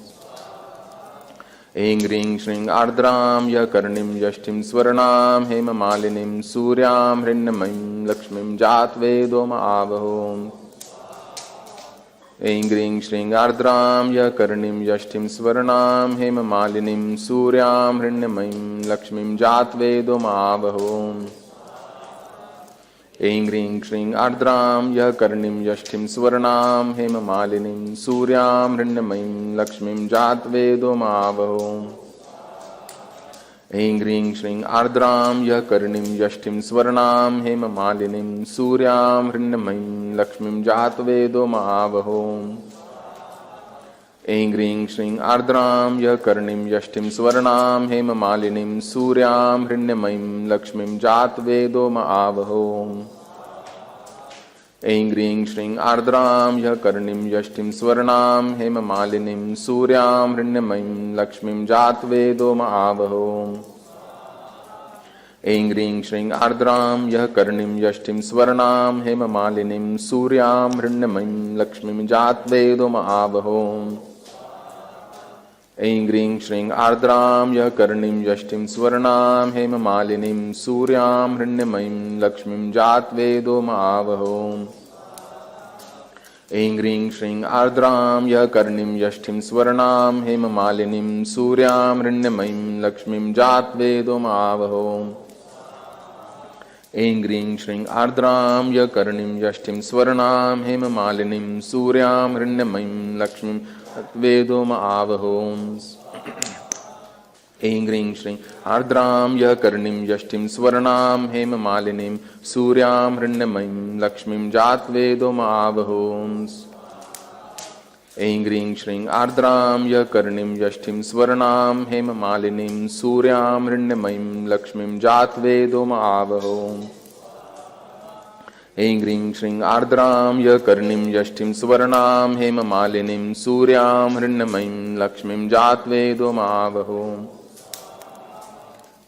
ऐं ह्रीं श्रीं आर्द्रां यः कर्णिं यष्टिं स्वर्णां हेममालिनीं सूर्यां हृण्मयीं लक्ष्मीं जातवेदोम आवहोम्। ऐं ह्रीं श्रीं आर्द्रां यः कर्णिं यष्टिं स्वर्णां हेममालिनीं सूर्यां हृण्मयीं लक्ष्मीं जातवेदोम आवहोम्। ऐं ह्रीं श्रीं आर्द्रां यः कर्णिं यष्टिं स्वर्णां हेममालिनीं सूर्यां हृण्मयीं लक्ष्मीं जातवेदोम आवहोम्। ऐं ह्रीं श्रीं आर्द्रां यः कर्णिं यष्टिं स्वर्णां हेममालिनीं सूर्यां हृण्मयीं लक्ष्मीं जातवेदोम आवहोम्। ऐं ह्रीं श्रीं आर्द्रां यः कर्णिं यष्टिं स्वर्णां हेममालिनीं सूर्यां हृण्मयीं लक्ष्मीं जातवेदोम आवहोम्। ऐं ह्रीं श्रीं आर्द्रां यः कर्णिं यष्टिं स्वर्णां हेममालिनीं सूर्यां हृण्मयीं लक्ष्मीं जातवेदोम आवहोम्। ऐं ह्रीं श्रीं आर्द्रां यः कर्णिं यष्टिं स्वर्णां हेममालिनीं सूर्यां हृण्मयीं लक्ष्मीं जातवेदोम आवहोम्। ऐं ह्रीं श्रीं आर्द्रां यः कर्णिं यष्टिं स्वर्णां हेममालिनीं सूर्यां हृण्मयीं लक्ष्मीं जातवेदोम आवहोम्। ऐं ह्रीं श्रीं आर्द्रां यः कर्णिं यष्टिं स्वर्णां हेममालिनीं सूर्यां हृण्मयीं लक्ष्मीं जातवेदोम आवहोम्। ऐं ह्रीं श्रीं आर्द्रां यः कर्णिं यष्टिं स्वर्णां हेममालिनीं सूर्यां हृण्मयीं लक्ष्मीं जातवेदोम आवहोम्। ऐं ह्रीं श्रीं आर्द्रां यः कर्णिं यष्टिं स्वर्णां हेममालिनीं सूर्यां हृण्मयीं लक्ष्मीं जातवेदोम आवहोम्। ऐं ह्रीं श्रीं आर्द्रां यः कर्णिं यष्टिं स्वर्णां हेममालिनीं सूर्यां हृण्मयीं लक्ष्मीं जातवेदोम आवहोम्। ऐं ह्रीं श्रीं आर्द्रां यः कर्णिं यष्टिं स्वर्णां हेममालिनीं सूर्यां हृण्मयीं लक्ष्मीं जातवेदोम आवहोम्।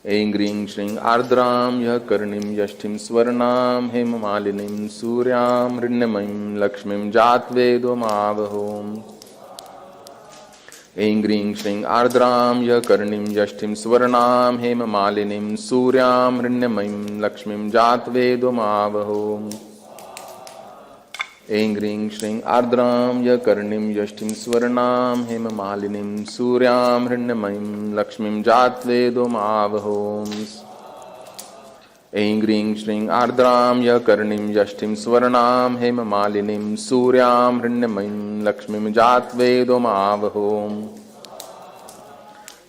ऐं ह्रीं श्रीं आर्द्रां यः कर्णिं यष्टिं स्वर्णां हेममालिनीं सूर्यां हृण्मयीं लक्ष्मीं जातवेदोम आवहोम्। ऐं ह्रीं श्रीं आर्द्रां यः कर्णिं यष्टिं स्वर्णां हेममालिनीं सूर्यां हृण्मयीं लक्ष्मीं जातवेदोम आवहोम्। ऐं ह्रीं श्रीं आर्द्रां यः कर्णिं यष्टिं स्वर्णां हेममालिनीं सूर्यां हृण्मयीं लक्ष्मीं जातवेदोम आवहोम्। ऐं ह्रीं श्रीं आर्द्रां यः कर्णिं यष्टिं स्वर्णां हेममालिनीं सूर्यां हृण्मयीं लक्ष्मीं जातवेदोम आवहोम्।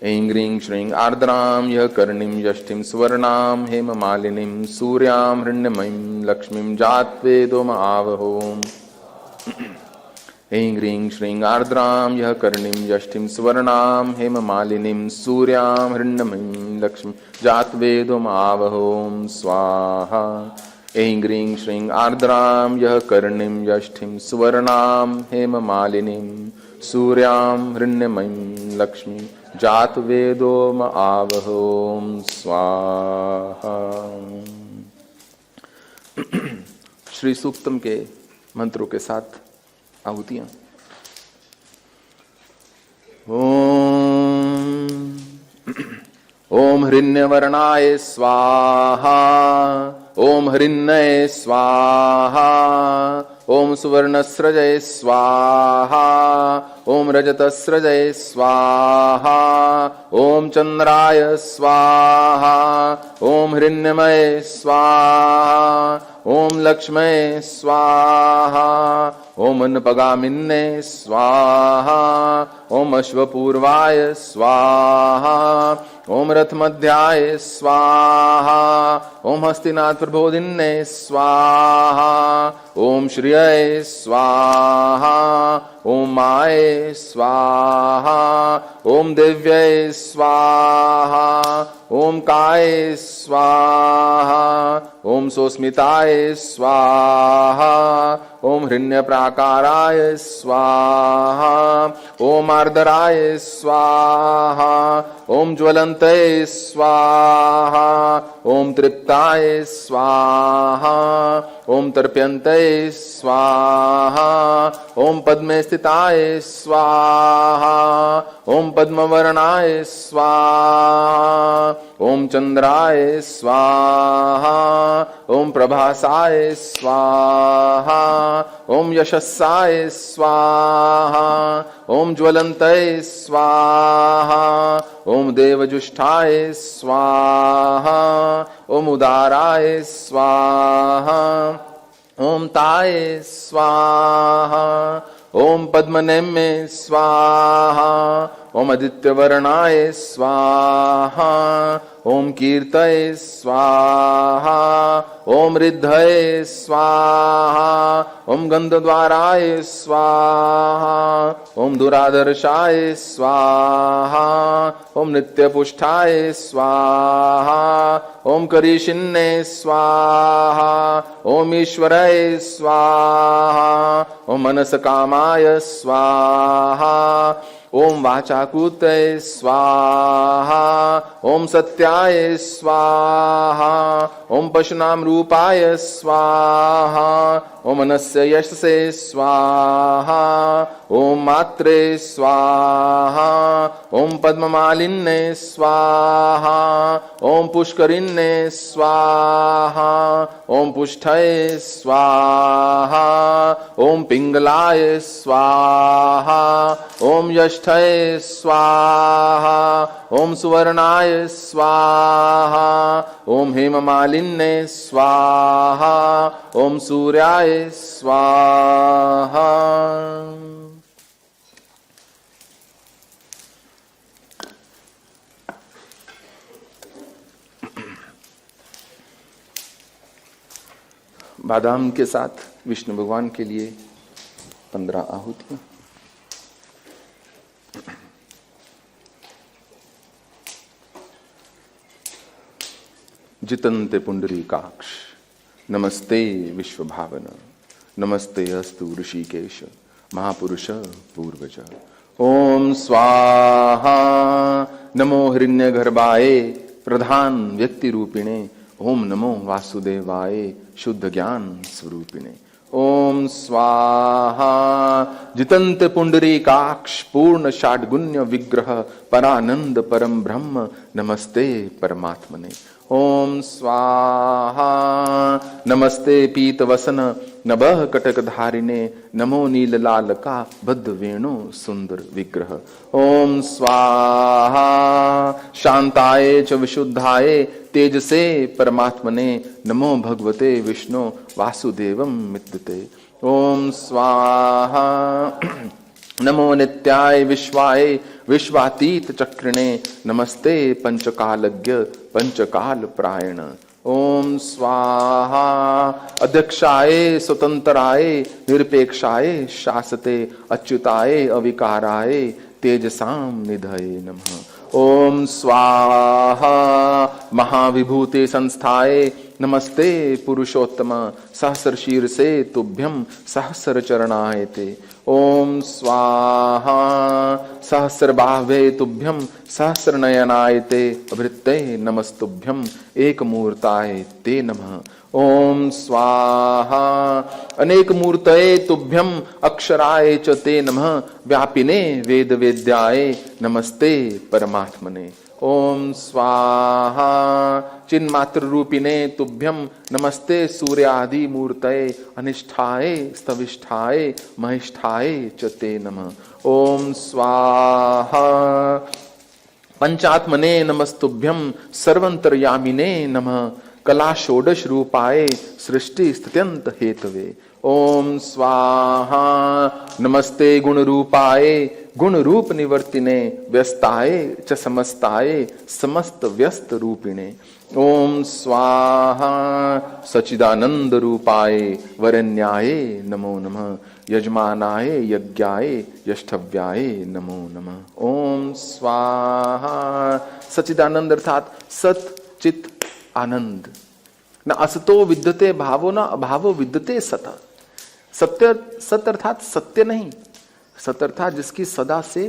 ऐं ह्रीं श्रीं आर्द्रां यः कर्णिं यष्टिं स्वर्णां हेममालिनीं सूर्यां हृण्मयीं लक्ष्मीं जातवेदोम आवहोम्। ऐं ह्रीं श्रीं आर्द्रां यः कर्णिं यष्टिं स्वर्णां हेममालिनीं सूर्यां हृण्मयीं लक्ष्मीं जातवेदोम आवहोम् स्वाहा। ऐं ह्रीं श्रीं आर्द्रां यः कर्णिं यष्टिं स्वर्णां हेममालिनीं सूर्यां हृण्मयीं लक्ष्मीं जातवेदोम आवहोम् स्वाहा। श्री सूक्तम के मंत्रों के साथ आहुतियां। ओम हृण्यवर्णाय स्वाहा। ओम हृण्मये स्वाहा। ओम सुवर्णस्रजये स्वाहा। ओम रजतस्रजये स्वाहा। ओम चंद्राय स्वाहा। ओम हृण्मये स्वाहा। ओम लक्ष्मये स्वाहा। ओम अन्नपगामिन्ने स्वाहा। ओम अश्वपूर्वाय स्वाहा। ओम रथमध्याय स्वाहा। ओम हस्तिनाथ प्रबोधिन्ने स्वाहा। ओम श्रिये स्वाहा। ओम माये स्वाहा। ओम दिव्ये स्वाहा। ओम काय स्वाहा। ओम सोस्मिताय स्वाहा। ओम हिरण्यप्राकाराय स्वाहा। ओम आर्द्राय स्वाहा। ओम ज्वलन्तये स्वाहा। ओम तृप्ताय स्वाहा, ओम तर्प्यन्तये स्वाहा, ओम पद्मे स्थिताय स्वाहा, ओम पद्मवर्णाय स्वाहा, ओम चंद्राय स्वाहा, ओम प्रभासाय स्वाहा, ओम यशस्साय स्वाहा, ओम ज्वलन्तये स्वाहा, ओम देवजुष्टाय स्वाहा, ओम उदाराय स्वाहा, ओम ताय स्वाहा, ओम पद्मनेम्ये स्वाहा, ओम आदित्यवर्णाय स्वाहा, ओम कीर्तये स्वाहा, ओम रिद्धये स्वाहा, ओम गंधद्वाराय स्वाहा, ओम दुरादर्शाय स्वाहा, ओम नित्यपुष्टाय स्वाहा, ओम करीशिन्ने स्वाहा, ओम ईश्वराय स्वाहा, ओम मनसकामाय स्वाहा, ओम वाचाकूतये स्वाहा, ओम सत्याय स्वाहा, ओम पशुनाम रूपाय स्वाहा, ओम मनस्य यशसे स्वाहा, ओम मात्रे स्वाहा, ओम पद्ममालिन्ये स्वाहा, ओम पुष्करिण्ये स्वाहा, ओम पुष्ठये स्वाहा, ओम पिंगलाय स्वाहा, ओम यष्ठये स्वाहा, ओम सुवर्णाय स्वाहा, ओम हेममालिन्ये स्वाहा, ओम सूर्याय स्वाहा। बादाम के साथ विष्णु भगवान के लिए 15 आहुतियां। जितन्ते पुंडरीकाक्ष, नमस्ते विश्वभावन, नमस्ते अस्तु ऋषिकेश महापुरुष पूर्वज। ओम स्वाहा। नमो हिरण्यगर्भाय प्रधान व्यक्ति रूपिणे, ओम नमो वासुदेवाय शुद्ध ज्ञान स्वरूपिणे। ओम स्वाहा। जितंत पुंडरीकाक्ष पूर्ण षाड्गुण्य विग्रह परानंद परम ब्रह्म, नमस्ते परमात्मने। ओम स्वाहा। नमस्ते पीत वसन नभः कटक धारिणे, नमो नील लाल का बद्ध वेणु सुंदर विग्रह। ओम स्वाहा। शांताय च विशुद्धाय तेजसे परमात्मने, नमो भगवते विष्णु वासुदेवं मित्रते। ओम स्वाहा। नमो नित्याय विश्वाय विश्वातीत चक्रिणे, नमस्ते पंचकालज्ञ पंचकाल प्रायण। ओम स्वाहा। अध्यक्षाय स्वतंत्राय निरपेक्षाय शासते, अच्युताय अविकाराय तेजसाम निधये नमः। ओम स्वाहा। महाविभूते संस्थाय नमस्ते पुरुषोत्तम, सहस्र शीर्षे तुभ्यं सहस्र चरणायते। ओम स्वाहा। सहस्र बाह्वे तुभ्यं सहस्र नयनायते, अभृत्ते नमस्तुभ्यं एक मूर्ताय ते नमः। ओम स्वाहा। अनेक मूर्तये तुभ्यं अक्षराय च ते नमः, व्यापिने वेद वेद्याय नमस्ते परमात्मने। ओम स्वाहा। चिन्मात्र रूपिणे तुभ्यं नमस्ते सूर्यादि मूर्तये, अनिष्ठाय स्तविष्ठाय महिष्ठाय च ते नमः। ओम स्वाहा। पंचात्मने नमस्तुभ्यं सर्वंतर्यामिने नमः, कला षोडश रूपाय सृष्टि स्थित्यंत हेतवे। ओम स्वाहा। नमस्ते गुण रूपाय गुण रूप निवर्तिने, व्यस्ताय च समस्ताय समस्त व्यस्त रूपिणे। ओम स्वाहा। सच्चिदानंद रूपाय वरण्याय नमो नमः, यजमानाय यज्ञाय यष्टव्याय नमो नमः। ओम स्वाहा। सच्चिदानंद अर्थात सत चित आनंद। न असतो विद्यते भावो न अभावो विद्यते सत। सत्य सत अर्थात सत्य नहीं, सत अर्थात जिसकी सदा से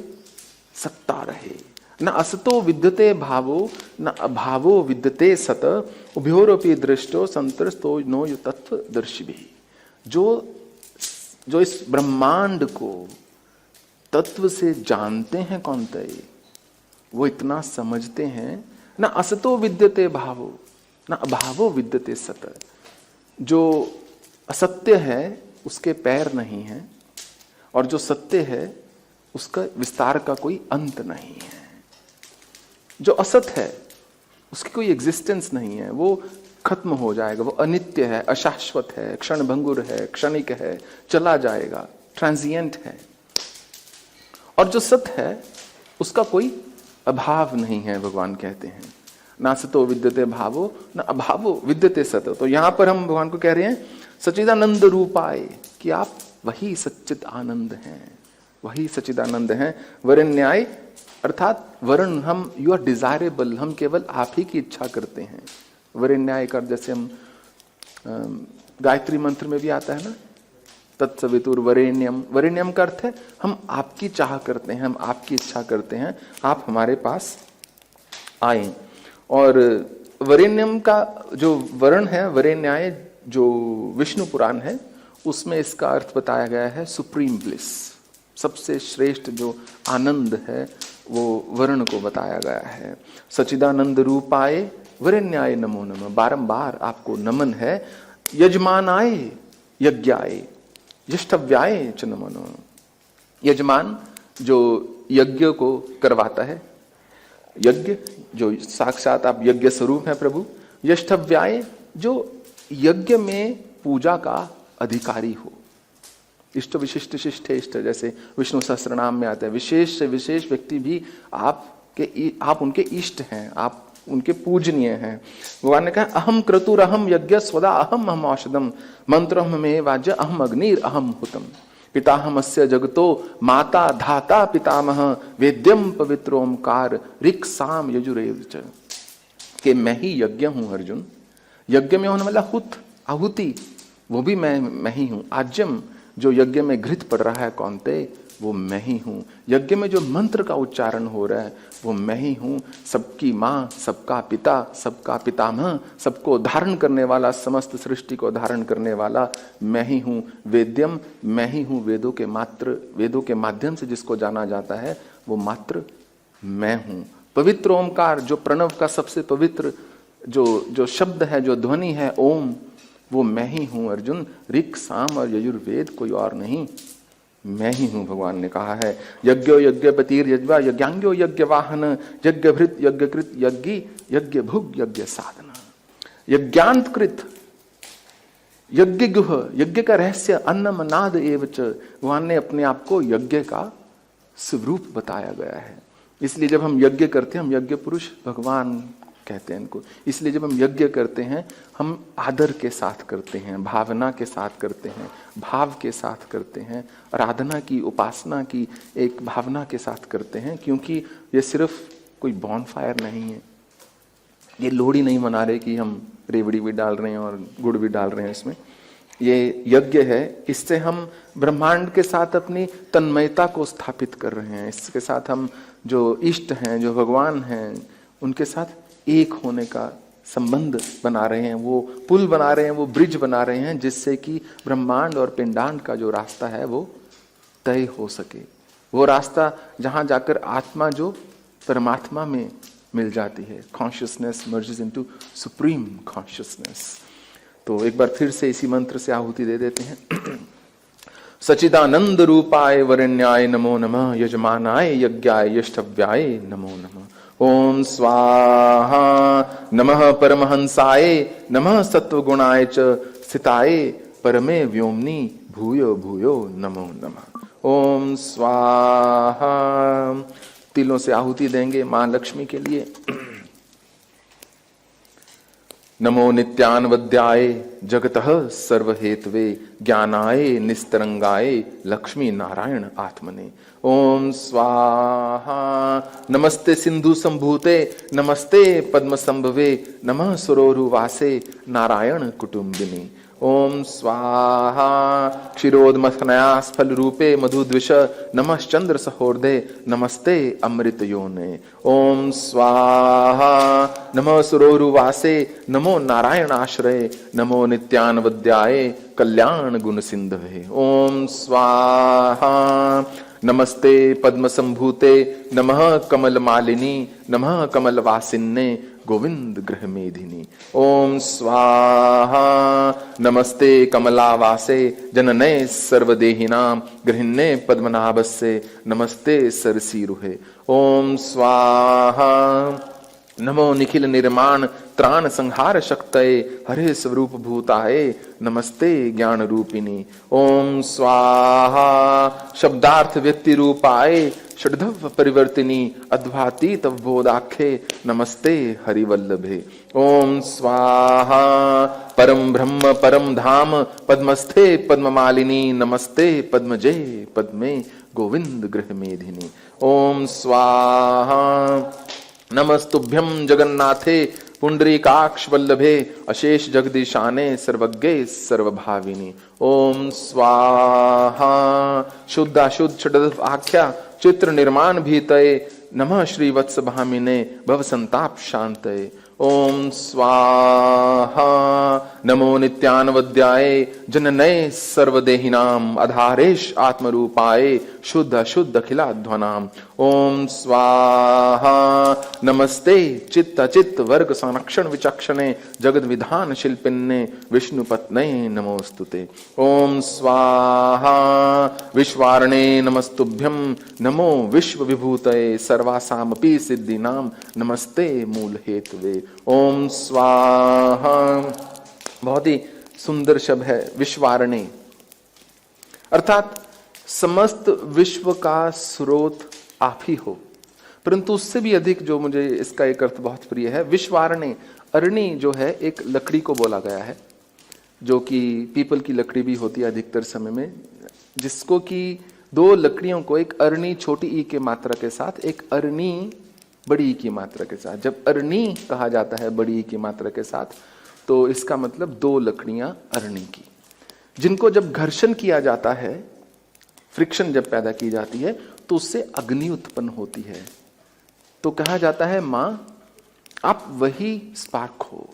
सत्ता रहे, न असतो विद्यते भावो न अभावो विद्यते सत उभयोरपि दृष्टो संतरस्तो नो यो तत्व दर्शिभिः। जो इस ब्रह्मांड को तत्व से जानते हैं कौन्तेय, वो इतना समझते हैं, न असतो विद्यते भावो न अभावो विद्यते सत। जो असत्य है उसके पैर नहीं है, और जो सत्य है उसका विस्तार का कोई अंत नहीं है। जो असत है उसकी कोई एग्जिस्टेंस नहीं है, वो खत्म हो जाएगा, वो अनित्य है, अशाश्वत है, क्षण भंगुर है, क्षणिक है, चला जाएगा, ट्रांजिएंट है। और जो सत है उसका कोई अभाव नहीं है, भगवान कहते हैं। ना सतो विद्यते भावो न अभावो विद्यते सत। तो यहां पर हम भगवान को कह रहे हैं सच्चिदानंद रूपाय, कि आप वही सच्चिद आनंद हैं, वही सच्चिदानंद हैं। वरण्याय अर्थात वरण, हम यू आर डिजायरेबल, हम केवल आप ही की इच्छा करते हैं। वरण्याय कर, जैसे हम गायत्री मंत्र में भी आता है ना, तत्सवितुर वरेण्यम। वरेण्यम का अर्थ है हम आपकी चाह करते हैं, हम आपकी इच्छा करते हैं, आप हमारे पास आए। और वरेण्यम का जो वर्ण है, वरेण्याय, जो विष्णु पुराण है उसमें इसका अर्थ बताया गया है सुप्रीम ब्लिस, सबसे श्रेष्ठ जो आनंद है वो वर्ण को बताया गया है। सच्चिदानंद रूपाय वरेण्याय नमो नमः, बारंबार आपको नमन है। यजमानाय यज्ञाय यष्टव्याय च नमो नमः। यजमान जो यज्ञ को करवाता है, यज्ञ जो साक्षात आप यज्ञ स्वरूप है प्रभु। यष्टव्याय जो यज्ञ में पूजा का अधिकारी हो। इष्ट विशिष्ट शिष्ट इष्ट, जैसे विष्णु सहस्त्रनाम में आता है, विशेष से विशेष व्यक्ति भी आप उनके इष्ट हैं, आप उनके पूजनीय हैं। भगवान ने कहा अहम क्रतुर अहम यज्ञ स्वदा अहम अहम औषधम मंत्रम में वाज्य अहम अग्निर अहम हुतम पिताहमस्य जगतो माता धाता पितामह वेद्यम पवित्रोमकार ऋक् साम यजुरेव च। कि मैं ही यज्ञ हूं अर्जुन। यज्ञ में होने वाला हुत, आहुति, वो भी मैं ही हूं। आज्यम, जो यज्ञ में घृत पड़ रहा है कौन्तेय, वो मैं ही हूं। यज्ञ में जो मंत्र का उच्चारण हो रहा है वो मैं ही हूं। सबकी माँ, सबका पिता, सबका पितामह, सबको धारण करने वाला, समस्त सृष्टि को धारण करने वाला मैं ही हूं। वेद्यम, मैं ही हूं। वेदों के माध्यम से जिसको जाना जाता है वो मात्र मैं हूं। पवित्र ओमकार, जो प्रणव का सबसे पवित्र जो शब्द है, जो ध्वनि है ओम, वो मैं ही हूं अर्जुन। ऋक् साम और यजुर्वेद कोई और नहीं, मैं ही हूं। भगवान ने कहा है यज्ञो यज्ञपतिर यज्वा यज्ञांग्यो यज्ञ वाहन यज्ञभृत यज्ञकृत यज्ञी यज्ञ भुग यज्ञ साधना। यज्ञांतकृत, यज्ञ गुह, यज्ञ का रहस्य अन्नम नाद एवच। भगवान ने अपने आप को यज्ञ का स्वरूप बताया गया है। इसलिए जब हम यज्ञ करते हैं, हम यज्ञ पुरुष भगवान कहते हैं इनको। इसलिए जब हम यज्ञ करते हैं हम आदर के साथ करते हैं, भावना के साथ करते हैं, भाव के साथ करते हैं, आराधना की, उपासना की एक भावना के साथ करते हैं। क्योंकि ये सिर्फ कोई बॉनफायर नहीं है, ये लोहड़ी नहीं मना रहे कि हम रेवड़ी भी डाल रहे हैं और गुड़ भी डाल रहे हैं इसमें। ये यज्ञ है, इससे हम ब्रह्मांड के साथ अपनी तन्मयता को स्थापित कर रहे हैं। इसके साथ हम जो इष्ट हैं, जो भगवान हैं, उनके साथ एक होने का संबंध बना रहे हैं, वो पुल बना रहे हैं, वो ब्रिज बना रहे हैं, जिससे कि ब्रह्मांड और पिंडांड का जो रास्ता है वो तय हो सके। वो रास्ता जहां जाकर आत्मा जो परमात्मा में मिल जाती है, consciousness merges into supreme consciousness. तो एक बार फिर से इसी मंत्र से आहुति दे देते हैं। सच्चिदानंद रूपाय वरेण्याय नमो नमः यजमानाय यज्ञाय यष्टव्याय नमो नमः। ओम स्वाहा नमः परमहंसाय नमः सत्वगुणाय च स्थिताय परमे व्योमनि भूयो भूयो नमो नमः। ओम स्वाहा। तिलों से आहुति देंगे मां लक्ष्मी के लिए। नमो नित्यानवद्याय जगतः सर्वहेतवे ज्ञानाय निस्तरंगाय लक्ष्मी नारायण आत्मने। ओम स्वाहा। नमस्ते सिंधु संभूते नमस्ते पद्म संभवे नमः सुरोरुवासे नारायण कुटुंबिनी। ओम स्वाहा क्षीरोदमथनया स्फल रूपे मधुद्विष नमश्चंद्र सहोर्दे नमस्ते अमृत योने। ओम स्वाहा नमः सुरोरुवासे नमो नारायणाश्रये नमो नित्यानवद्याये कल्याण गुण सिंधवे। ओम स्वाहा नमस्ते पद्म संभूते नमः कमल मालिनी नमः कमल वासिन्ने गोविंद गृह मेधिनी। ओम स्वाहा नमस्ते कमलावासे जनने सर्वदेहिनां गृहिण्ये पद्मनाभस्य नमस्ते सरसीरुहे। ओम स्वाहा नमो निखिल निर्माण त्राण संहार शक्तये हरे स्वरूप भूताये नमस्ते ज्ञान रूपिणी। ओम स्वाहा शब्दार्थ व्यक्ति रूपाये षड्धव परिवर्तिनी अद्वातीत बोधाख्ये नमस्ते हरिवल्लभे। ओम स्वाहा परम ब्रह्म परम धाम पद्मस्थे पद्ममालिनी नमस्ते पद्मजे पद्मे गोविंद गृह मेधिनी। ओम स्वाहा नमस्तुभ्यं जगन्नाथे पुंडरीकाक्ष वल्लभे अशेष जगदीशाने सर्वज्ञे सर्वभाविनी। ओम स्वाहा शुद्धाशुद्ध षडदश आख्या चित्र निर्माण भीतये नमः श्रीवत्स भामिने भव संताप शांतये। ओम स्वाहा नमो नित्यानवद्याये जननये सर्वदेहिनाम आधारेश आत्मरूपाये शुद्ध अशुद्ध अखिलाध्वनाम। ओम स्वाहा नमस्ते चित्त चित्त वर्ग संरक्षण विचक्षणे जगद विधान शिल्पिन्ने विष्णु पत्नये नमोस्तुते। ओम स्वाहा विश्वारणे नमस्तुभ्यं नमो विश्व विभूतये सर्वासामपि सिद्धिनाम नमस्ते मूल हेतवे। ओम स्वाहा बहुत ही सुंदर शब्द है विश्वारणे, अर्थात समस्त विश्व का स्रोत आप ही हो। परंतु उससे भी अधिक जो मुझे इसका एक अर्थ बहुत प्रिय है, विश्वारणे। अरणी जो है एक लकड़ी को बोला गया है, जो कि पीपल की लकड़ी भी होती है अधिकतर समय में, जिसको कि दो लकड़ियों को एक अरणी छोटी ई के मात्रा के साथ, एक अरणी बड़ी ई की मात्रा के साथ, जब अरणी कहा जाता है बड़ी ई की मात्रा के साथ, तो इसका मतलब दो लकड़ियां अरणी की, जिनको जब घर्षण किया जाता है, फ्रिक्शन जब पैदा की जाती है, तो उससे अग्नि उत्पन्न होती है। तो कहा जाता है मां आप वही स्पार्क हो,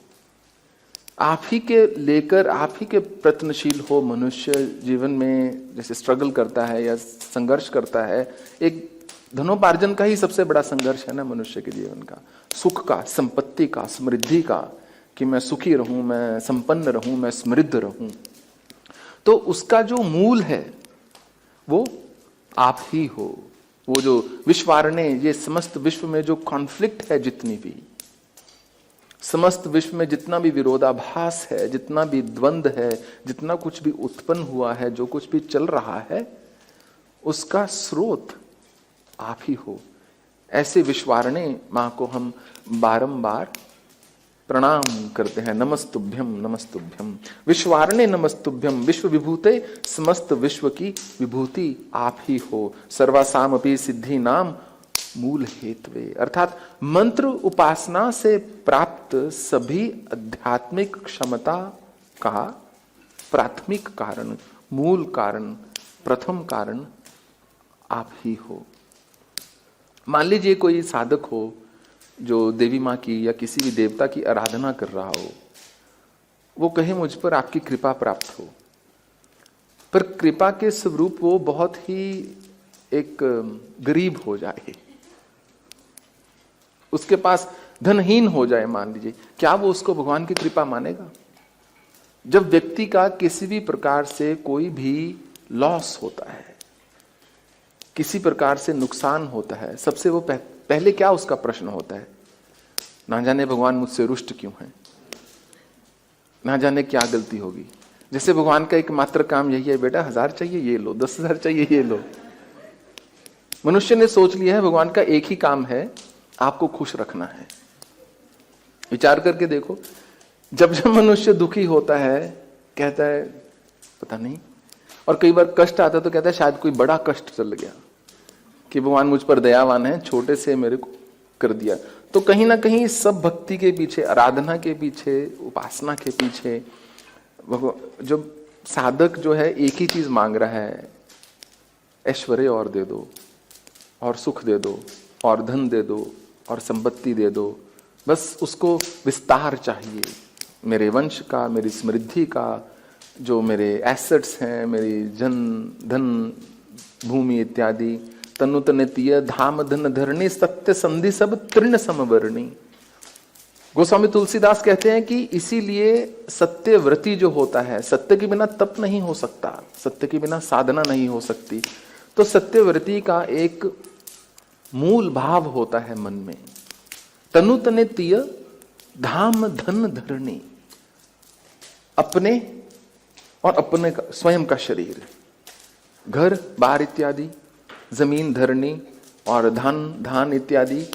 आप ही के लेकर आप ही के प्रयत्नशील हो। मनुष्य जीवन में जैसे स्ट्रगल करता है या संघर्ष करता है, एक धनोपार्जन का ही सबसे बड़ा संघर्ष है ना मनुष्य के जीवन का, सुख का, संपत्ति का, समृद्धि का, कि मैं सुखी रहूं, मैं संपन्न रहूं, मैं समृद्ध रहूं। तो उसका जो मूल है वो आप ही हो। वो जो विश्वारणे, ये समस्त विश्व में जो कॉन्फ्लिक्ट है, जितनी भी समस्त विश्व में जितना भी विरोधाभास है, जितना भी द्वंद है, जितना कुछ भी उत्पन्न हुआ है, जो कुछ भी चल रहा है, उसका स्रोत आप ही हो। ऐसे विश्वारणे मां को हम बारंबार प्रणाम करते हैं। नमस्तुभ्यम नमस्तुभ्यम विश्वारणे नमस्तुभ्यम विश्व विभूते, समस्त विश्व की विभूति आप ही हो। सर्वासामपि सिद्धि नाम मूल हेतवे, अर्थात मंत्र उपासना से प्राप्त सभी आध्यात्मिक क्षमता का प्राथमिक कारण, मूल कारण, प्रथम कारण आप ही हो। मान लीजिए कोई साधक हो जो देवी माँ की या किसी भी देवता की आराधना कर रहा हो, वो कहे मुझ पर आपकी कृपा प्राप्त हो, पर कृपा के स्वरूप वो बहुत ही एक गरीब हो जाए, उसके पास धनहीन हो जाए मान लीजिए, क्या वो उसको भगवान की कृपा मानेगा? जब व्यक्ति का किसी भी प्रकार से कोई भी लॉस होता है, किसी प्रकार से नुकसान होता है, सबसे वो पहले क्या उसका प्रश्न होता है? ना जाने भगवान मुझसे रुष्ट क्यों है, ना जाने क्या गलती होगी। जैसे भगवान का एकमात्र काम यही है, बेटा 1000 चाहिए ये लो, 10,000 चाहिए ये लो। मनुष्य ने सोच लिया है भगवान का एक ही काम है, आपको खुश रखना है। विचार करके देखो, जब जब मनुष्य दुखी होता है कहता है पता नहीं, और कई बार कष्ट आता है तो कहता है शायद कोई बड़ा कष्ट चल गया, कि भगवान मुझ पर दयावान है, छोटे से मेरे को कर दिया। तो कहीं ना कहीं सब भक्ति के पीछे, आराधना के पीछे, उपासना के पीछे जो साधक जो है एक ही चीज मांग रहा है, ऐश्वर्य और दे दो, और सुख दे दो, और धन दे दो, और संपत्ति दे दो, बस उसको विस्तार चाहिए, मेरे वंश का, मेरी समृद्धि का, जो मेरे एसेट्स हैं, मेरी धन भूमि इत्यादि, तनुतनतीय धाम धन धरणी सत्य संधि सब तृण समवर्णी। गोस्वामी तुलसीदास कहते हैं कि इसीलिए सत्यव्रती जो होता है, सत्य के बिना तप नहीं हो सकता, सत्य के बिना साधना नहीं हो सकती, तो सत्यव्रती का एक मूल भाव होता है मन में, तनुतनतीय धाम धन धरणी, अपने और अपने का स्वयं का शरीर, घर बार इत्यादि, जमीन धरनी और धन धान इत्यादि,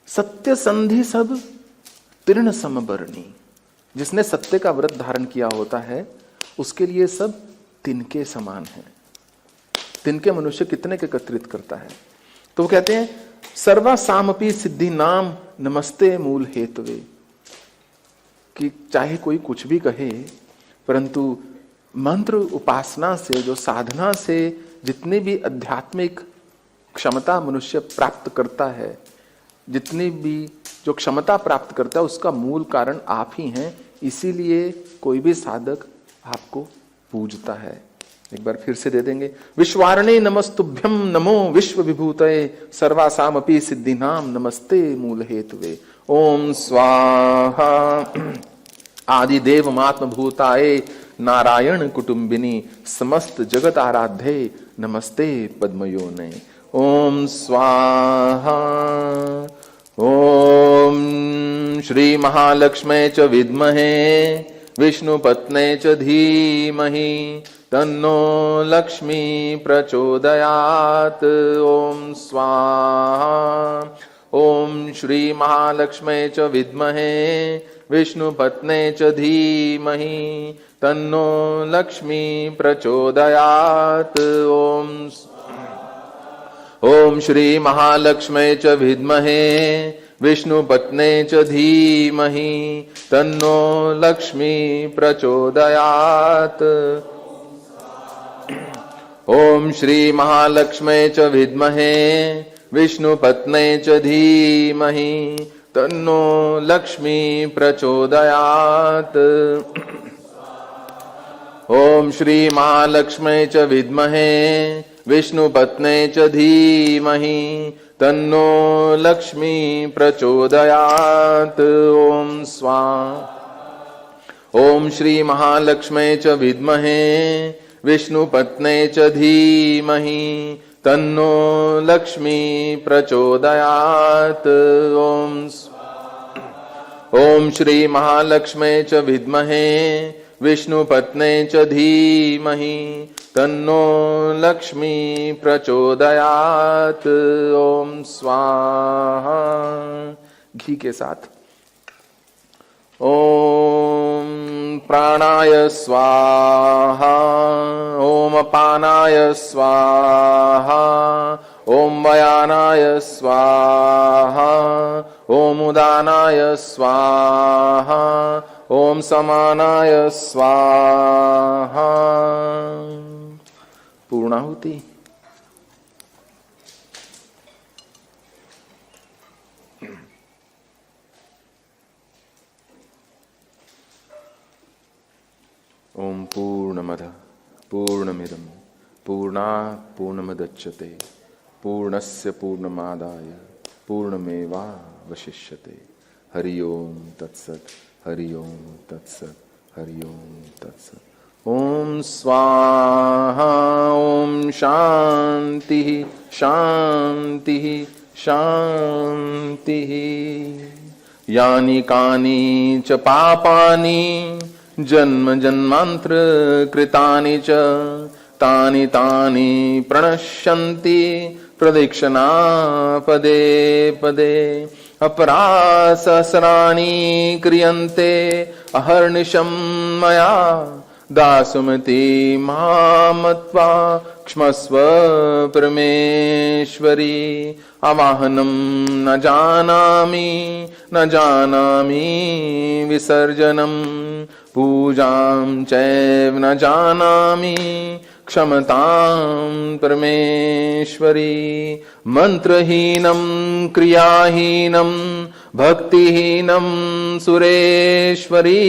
सत्य संधि सब तृण समवर्णी। जिसने सत्य का व्रत धारण किया होता है उसके लिए सब तिनके समान है। तिनके मनुष्य कितने के एकत्रित करता है? तो वो कहते हैं सर्वा सामपि सिद्धि नाम नमस्ते मूल हेतवे, कि चाहे कोई कुछ भी कहे परंतु मंत्र उपासना से, जो साधना से जितनी भी आध्यात्मिक क्षमता मनुष्य प्राप्त करता है, जितनी भी जो क्षमता प्राप्त करता है, उसका मूल कारण आप ही हैं। इसीलिए कोई भी साधक आपको पूजता है। एक बार फिर से दे देंगे, विश्वारणे नमस्तुभ्यम नमो विश्व विभूतये सर्वासामपि सिद्धिनाम नमस्ते मूल हेतवे। ओम स्वाहा आदिदेव मात्म भूताये नारायण कुटुंबिनी समस्त जगत आराध्ये नमस्ते पद्मयोने। ओम स्वाहा। ओम श्री महालक्ष्मे च विद्महे विष्णुपत्ने च धीमहि तन्नो लक्ष्मी प्रचोदयात्। ओम स्वाहा। ओम श्री महालक्ष्मे च विद्महे विष्णुपत्ने च धीमहि तन्नो लक्ष्मी प्रचोदयात्। ओम श्री महालक्ष्मे च विद्महे विष्णुपत्ने च धीमहि तन्नो लक्ष्मी प्रचोदयात्। ओम श्री महालक्ष्मे च विद्महे विष्णुपत्ने च धीमहि तन्नो लक्ष्मी प्रचोदयात्। ओम श्री महालक्ष्मे च विद्महे विष्णुपत्ने च धीमहि तन्नो लक्ष्मी प्रचोदयात्। ओम स्वाहा। ओम श्री महालक्ष्मे च विद्महे विष्णुपत्ने च धीमहि तन्नो लक्ष्मी प्रचोदयात्। ओम स्वाहा। ओम श्री महालक्ष्मे च विद्महे विष्णुपत्ने च धीमहि तन्नो लक्ष्मी प्रचोदयात्। ओम स्वाहा। घी के साथ ओम प्राणाय स्वाहा, ओम अपानाय स्वाहा, ओम व्यानाय स्वाहा, ओम उदानाय स्वाहा, ओम समानाय स्वाहा। पूर्णाहुति। ओम पूर्णमद पूर्णमिदं पूर्णात् पूर्णमुदच्यते पूर्णस्य पूर्णमादाय पूर्णमेवावशिष्यते। हरि ओम तत्सत्। हरि ओम तत्सत्। हरि ओम तत्सत्। ओम स्वाहा। ओम शांति शांति शांति। यानि कानि च पापानि जन्म जन्मांतर कृतानि च तानि तानि प्रणश्यन्ति प्रदक्षिणा पदे पदे। अपरासहस्राणि क्रियन्ते अहर्निशं मया दासुमति मामत्वा क्ष्मस्व परमेश्वरी। आवाहनं न जानामि विसर्जनं पूजां चैव न जानामि क्षमतां परमेश्वरी। मंत्रहीनं क्रियाहीनं भक्तिहीनं सुरेश्वरी।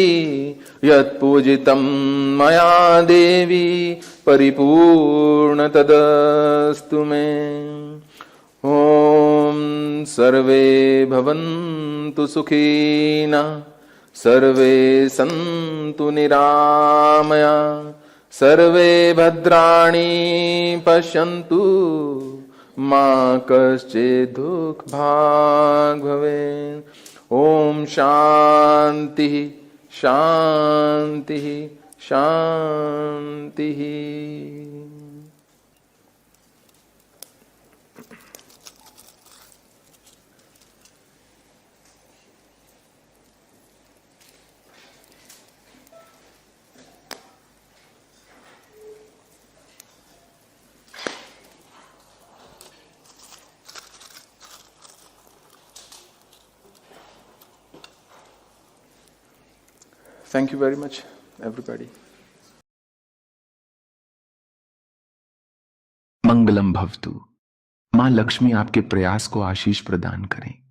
यत्पूजितं मया देवी परिपूर्ण तदस्तु मे। ॐ सर्वे भवन्तु सुखिनः, सर्वे सन्तु निरामया, सर्वे भद्राणि पश्यन्तु, मा कश्चित् दुःखभाग् भवेत्। ॐ शान्तिः शान्तिः शान्तिः। Thank you very much, everybody. मंगलम भवतु। मां लक्ष्मी आपके प्रयास को आशीष प्रदान करें।